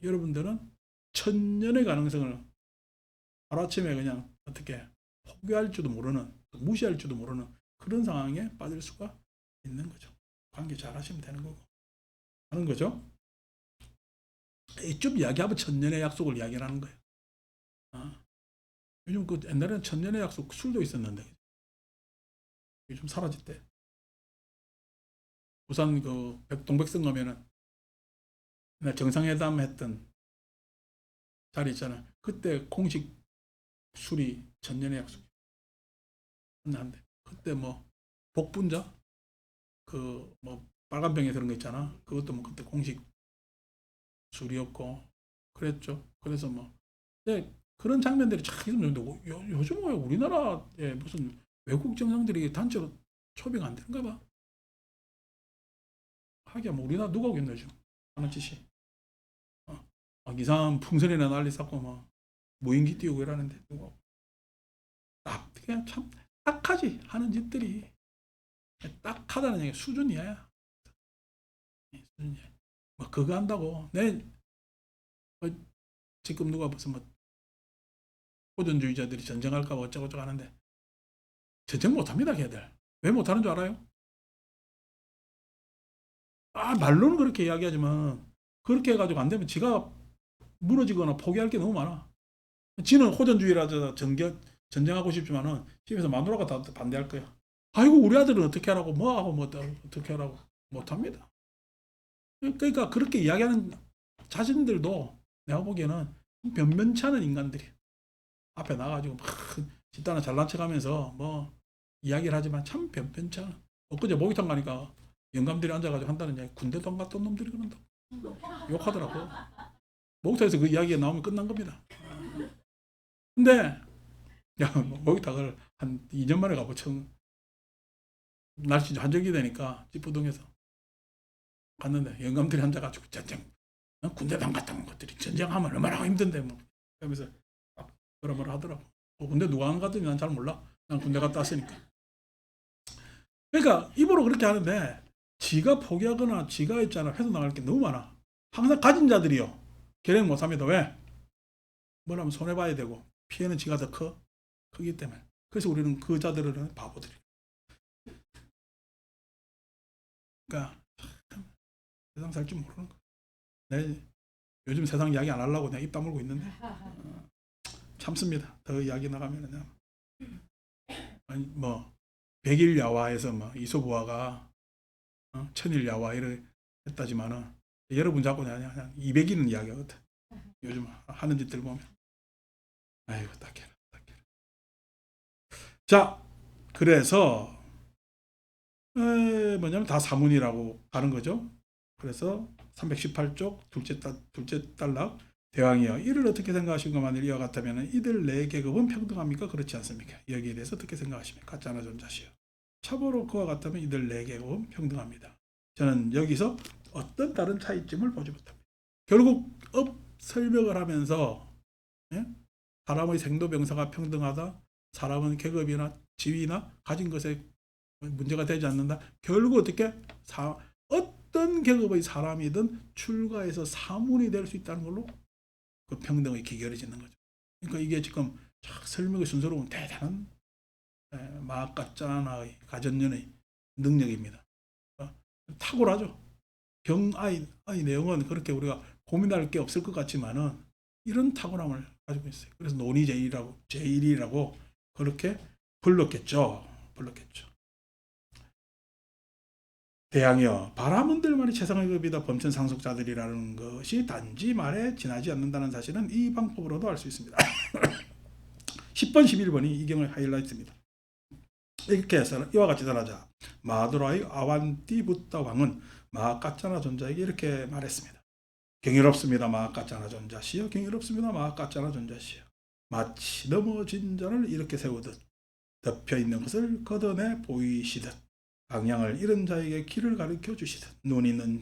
Speaker 1: 여러분들은 천년의 가능성을 하루아침에 그냥 어떻게 포기할 줄도 모르는 무시할 줄도 모르는 그런 상황에 빠질 수가 있는 거죠. 관계 잘 하시면 되는 거고 하는 거죠. 좀 이야기하면 천년의 약속을 이야기하는 거예요. 요즘 그 옛날에는 천년의 약속 술도 있었는데 요즘 사라졌대. 부산 그 동백섬 가면은 정상회담 했던 자리 있잖아. 그때 공식 술이 천년의 약속. 한데 그때 뭐 복분자 그 뭐 빨간 병에 들은 거 있잖아. 그것도 뭐 그때 공식 술이었고 그랬죠. 그래서 뭐 네, 그런 장면들이 참 있는데 요즘 왜 우리나라에 무슨 외국 정상들이 단체로 초빙 안 되는가 봐. 하기야 뭐 우리나라 누가 오겠나 요즘 하는 짓이. 막 이상한 풍선이나 난리 쌓고 막 무인기 띄우고 이러는데 누가 그냥 참 딱하지 하는 짓들이 딱하다는 얘기 수준이야. 뭐 그거 한다고 내 지금 누가 무슨 뭐 호전주의자들이 전쟁할까 봐 어쩌고저쩌고 하는데 전쟁 못합니다 걔들. 왜 못하는 줄 알아요? 말로는 그렇게 이야기하지만 그렇게 해가지고 안 되면 지가 무너지거나 포기할 게 너무 많아. 지는 호전주의라서 전쟁하고 싶지만은 집에서 마누라가 다 반대할 거야. 아이고 우리 아들은 어떻게 하라고 뭐하고 뭐 어떻게 하라고 못합니다. 그러니까 그렇게 이야기하는 자신들도 내가 보기에는 변변치 않은 인간들이 앞에 나가지고 막 집단을 잘난 척하면서 뭐 이야기를 하지만 참 변변치 않아. 엊그제 목욕탕 가니까 영감들이 앉아가지고 한다는 이야기 군대도 안 갔던 놈들이 그런다. 욕하더라고. 목욕탕에서 그 이야기가 나오면 끝난 겁니다. 근데 야 목욕탕을 한 2년 만에 가보청 날씨 한적이 되니까 찌뿌둥해서 갔는데 영감들이 앉아가지고 전쟁 군대도 안 갔다 온 것들이 전쟁하면 얼마나 힘든데 뭐 하면서 뭐라 하더라고. 군대 누가 안 갔더니 난 잘 몰라. 난 군대 갔다 왔으니까. 그러니까 입으로 그렇게 하는데 지가 포기하거나 지가 있잖아 회사 나갈 게 너무 많아. 항상 가진 자들이요. 결행 못합니다. 왜? 뭐라면 손해봐야 되고 피해는 지가 더 크기 때문에. 그래서 우리는 그 자들은 바보들이. 그러니까 세상 살 줄 모르는 거야. 내 요즘 세상 이야기 안 하려고 내가 입 다물고 있는데 참습니다. 더 이야기 나가면은 아니 뭐 백일 야화에서 뭐 이소부화가 천일 야화 이래 했다지만은 여러분 자꾸 그냥 200일은 이야기하거든. 요즘 하는 짓들 보면 아이고 딱해라. 자, 그래서 뭐냐면 다 사문이라고 하는 거죠. 그래서 318쪽 둘째 단락 대왕이여 이를 어떻게 생각하십니까? 만일 이와 같다면 이들 네 계급은 평등합니까? 그렇지 않습니까? 여기에 대해서 어떻게 생각하십니까? 가짜나 존자시여. 참으로 그와 같다면 이들 네 계급은 평등합니다. 저는 여기서 어떤 다른 차이점을 보지 못합니다. 결국 업 설명을 하면서 사람의 생도병사가 평등하다. 사람은 계급이나 지위나 가진 것에 문제가 되지 않는다. 결국 어떻게 어떤 계급의 사람이든 출가해서 사문이 될 수 있다는 걸로 그 평등의 기결이 짓는 거죠. 그러니까 이게 지금 설명의 순서로 보면 대단한 마가짜나의 가전연의 능력입니다. 탁월하죠. 경아의 내용은 그렇게 우리가 고민할 게 없을 것 같지만은 이런 탁월함을 가지고 있어요. 그래서 논의제일이라고 그렇게 불렀겠죠. 대왕이여 바라문들만이 최상의 급이다 범천 상속자들이라는 것이 단지 말에 지나지 않는다는 사실은 이 방법으로도 알 수 있습니다. 10번 11번이 이 경의 하이라이트입니다. 이렇게 해서 이와 같이 전하자 마두라의 아완띠 붓다 왕은 마가짜나 존자에게 이렇게 말했습니다. 경이롭습니다. 마가짜나 존자시여. 경이롭습니다. 마가짜나 존자시여. 마치 넘어진 자를 이렇게 세우듯 덮여있는 것을 걷어내 보이시듯 방향을 잃은 자에게 길을 가르쳐 주시듯 눈 있는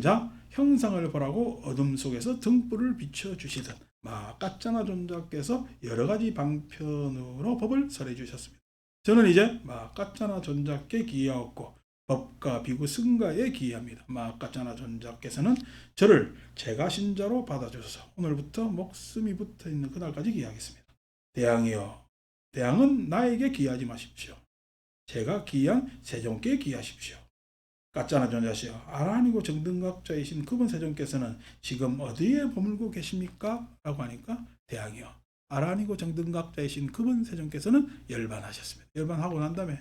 Speaker 1: 자 형상을 보라고 어둠 속에서 등불을 비춰 주시듯 마가짜나 존자께서 여러 가지 방편으로 법을 설해 주셨습니다. 저는 이제 마가짜나 존자께 기하였고 법과 비구 승가에 기합니다. 마가짜나 존자께서는 저를 제가 신자로 받아주셔서 오늘부터 목숨이 붙어있는 그날까지 기하겠습니다. 대왕이여 대왕은 나에게 기하지 마십시오. 제가 기한 세종께 기하십시오. 가짜나 존자시여 아라니고 정등각자이신 그분 세종께서는 지금 어디에 머물고 계십니까? 라고 하니까 대왕이여 아라니고 정등각자이신 그분 세종께서는 열반하셨습니다. 열반하고 난 다음에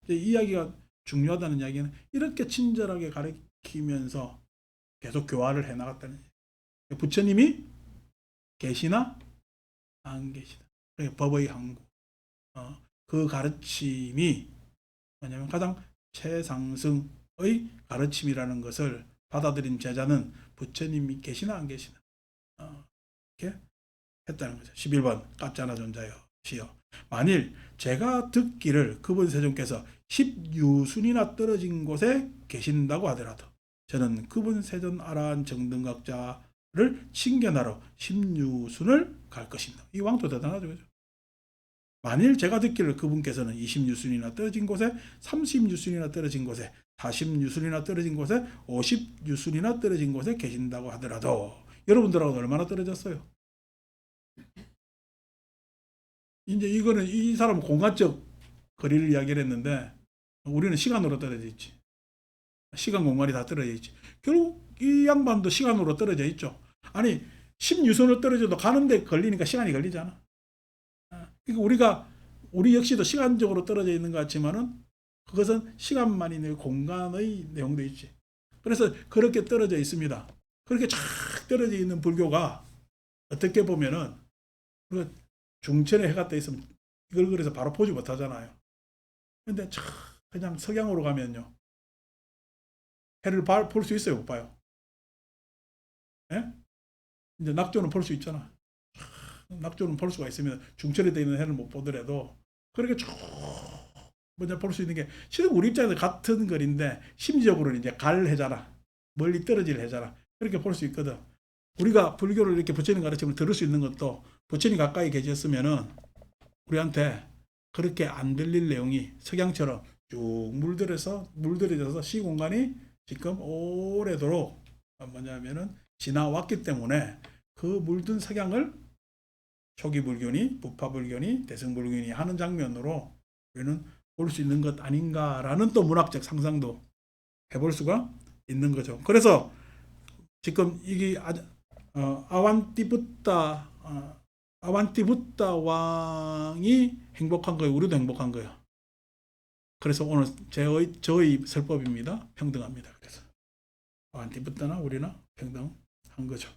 Speaker 1: 이 이야기가 중요하다는 이야기는 이렇게 친절하게 가르치면서 계속 교화를 해나갔다는 얘기예요. 부처님이 계시나 안 계시나 법의 항구 그 가르침이 뭐냐면 가장 최상승의 가르침이라는 것을 받아들인 제자는 부처님이 계시나 안 계시나 이렇게 했다는 거죠. 11번 가짜나 존자여 시여 만일 제가 듣기를 그분 세종께서 10유순이나 떨어진 곳에 계신다고 하더라도 저는 그분 세존 아라한 정등각자를 칭견하러 10유순을 갈 것입니다. 이 왕도 대단하죠. 그죠? 만일 제가 듣기를 그분께서는 20유순이나 떨어진 곳에 30유순이나 떨어진 곳에 40유순이나 떨어진 곳에 50유순이나 떨어진 곳에 계신다고 하더라도 여러분들하고 얼마나 떨어졌어요? 이제 이거는 이 사람은 공간적 거리를 이야기를 했는데 우리는 시간으로 떨어져 있지. 시간 공간이 다 떨어져 있지. 결국 이 양반도 시간으로 떨어져 있죠. 아니 10유선으로 떨어져도 가는데 걸리니까 시간이 걸리잖아. 그러니까 우리 역시도 시간적으로 떨어져 있는 것 같지만은 그것은 시간만이 아니라 공간의 내용도 있지. 그래서 그렇게 떨어져 있습니다. 그렇게 쫙 떨어져 있는 불교가 어떻게 보면은 그 중천에 해가 떠 있으면 이걸 그래서 바로 보지 못하잖아요. 근데 그냥 석양으로 가면요. 해를 볼 수 있어요? 못 봐요? 예? 이제 낙조는 볼 수 있잖아. 낙조는 볼 수가 있으면 중천에 돼 있는 해를 못 보더라도 그렇게 쭉 먼저 볼 수 있는 게 실은 우리 입장에서 같은 거리인데 심리적으로는 이제 갈 해잖아. 멀리 떨어질 해잖아. 그렇게 볼 수 있거든. 우리가 불교를 이렇게 부처님 가르침을 들을 수 있는 것도 부처님 가까이 계셨으면은 우리한테 그렇게 안 들릴 내용이 석양처럼 쭉 물들여져서 시공간이 지금 오래도록 뭐냐면은 지나왔기 때문에 그 물든 석양을 초기 불교니 부파 불교니 대승 불교니 하는 장면으로 우리는 볼 수 있는 것 아닌가라는 또 문학적 상상도 해볼 수가 있는 거죠. 그래서 지금 이게 아완티부타 왕이 행복한 거예요. 우리도 행복한 거예요. 그래서 오늘 저의 설법입니다. 평등합니다. 그래서 아완티부타나 우리나 평등한 거죠.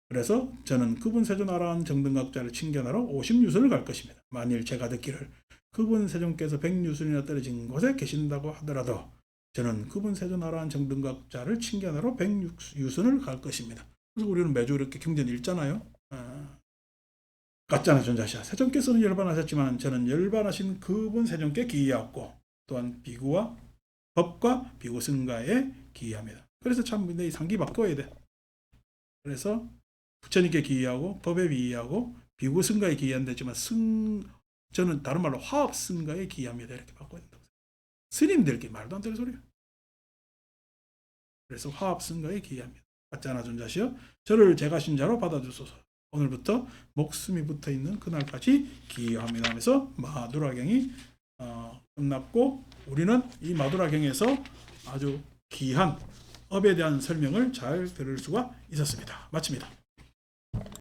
Speaker 1: 그래서 저는 그분 세존아라한 정등각자를 칭견하러 50유선을 갈 것입니다. 만일 제가 듣기를 그분 세존께서 100유선이나 떨어진 곳에 계신다고 하더라도 저는 그분 세존아라한 정등각자를 칭견하러 100유선을 갈 것입니다. 그래서 우리는 매주 이렇게 경전이 읽잖아요. 가짜나 존자시야. 세존께서는 열반하셨지만 저는 열반하신 그분 세존께 기이하옵고 또한 비구와 법과 비구 승가에 기이합니다. 그래서 참 내 상기 바꿔야 돼. 그래서 부처님께 기이하고 법에 기이하고 비구 승가에 기이한다지만 저는 다른 말로 화합 승가에 기이합니다. 이렇게 바꿔야 된다고. 스님들께 말도 안 되는 소리예요. 그래서 화합 승가에 기이합니다. 가짜나 존자시여 저를 제가 신자로 받아주소서. 오늘부터 목숨이 붙어있는 그날까지 기이합니다 하면서 마두라경이 끝났고 우리는 이 마두라경에서 아주 귀한 업에 대한 설명을 잘 들을 수가 있었습니다. 마칩니다.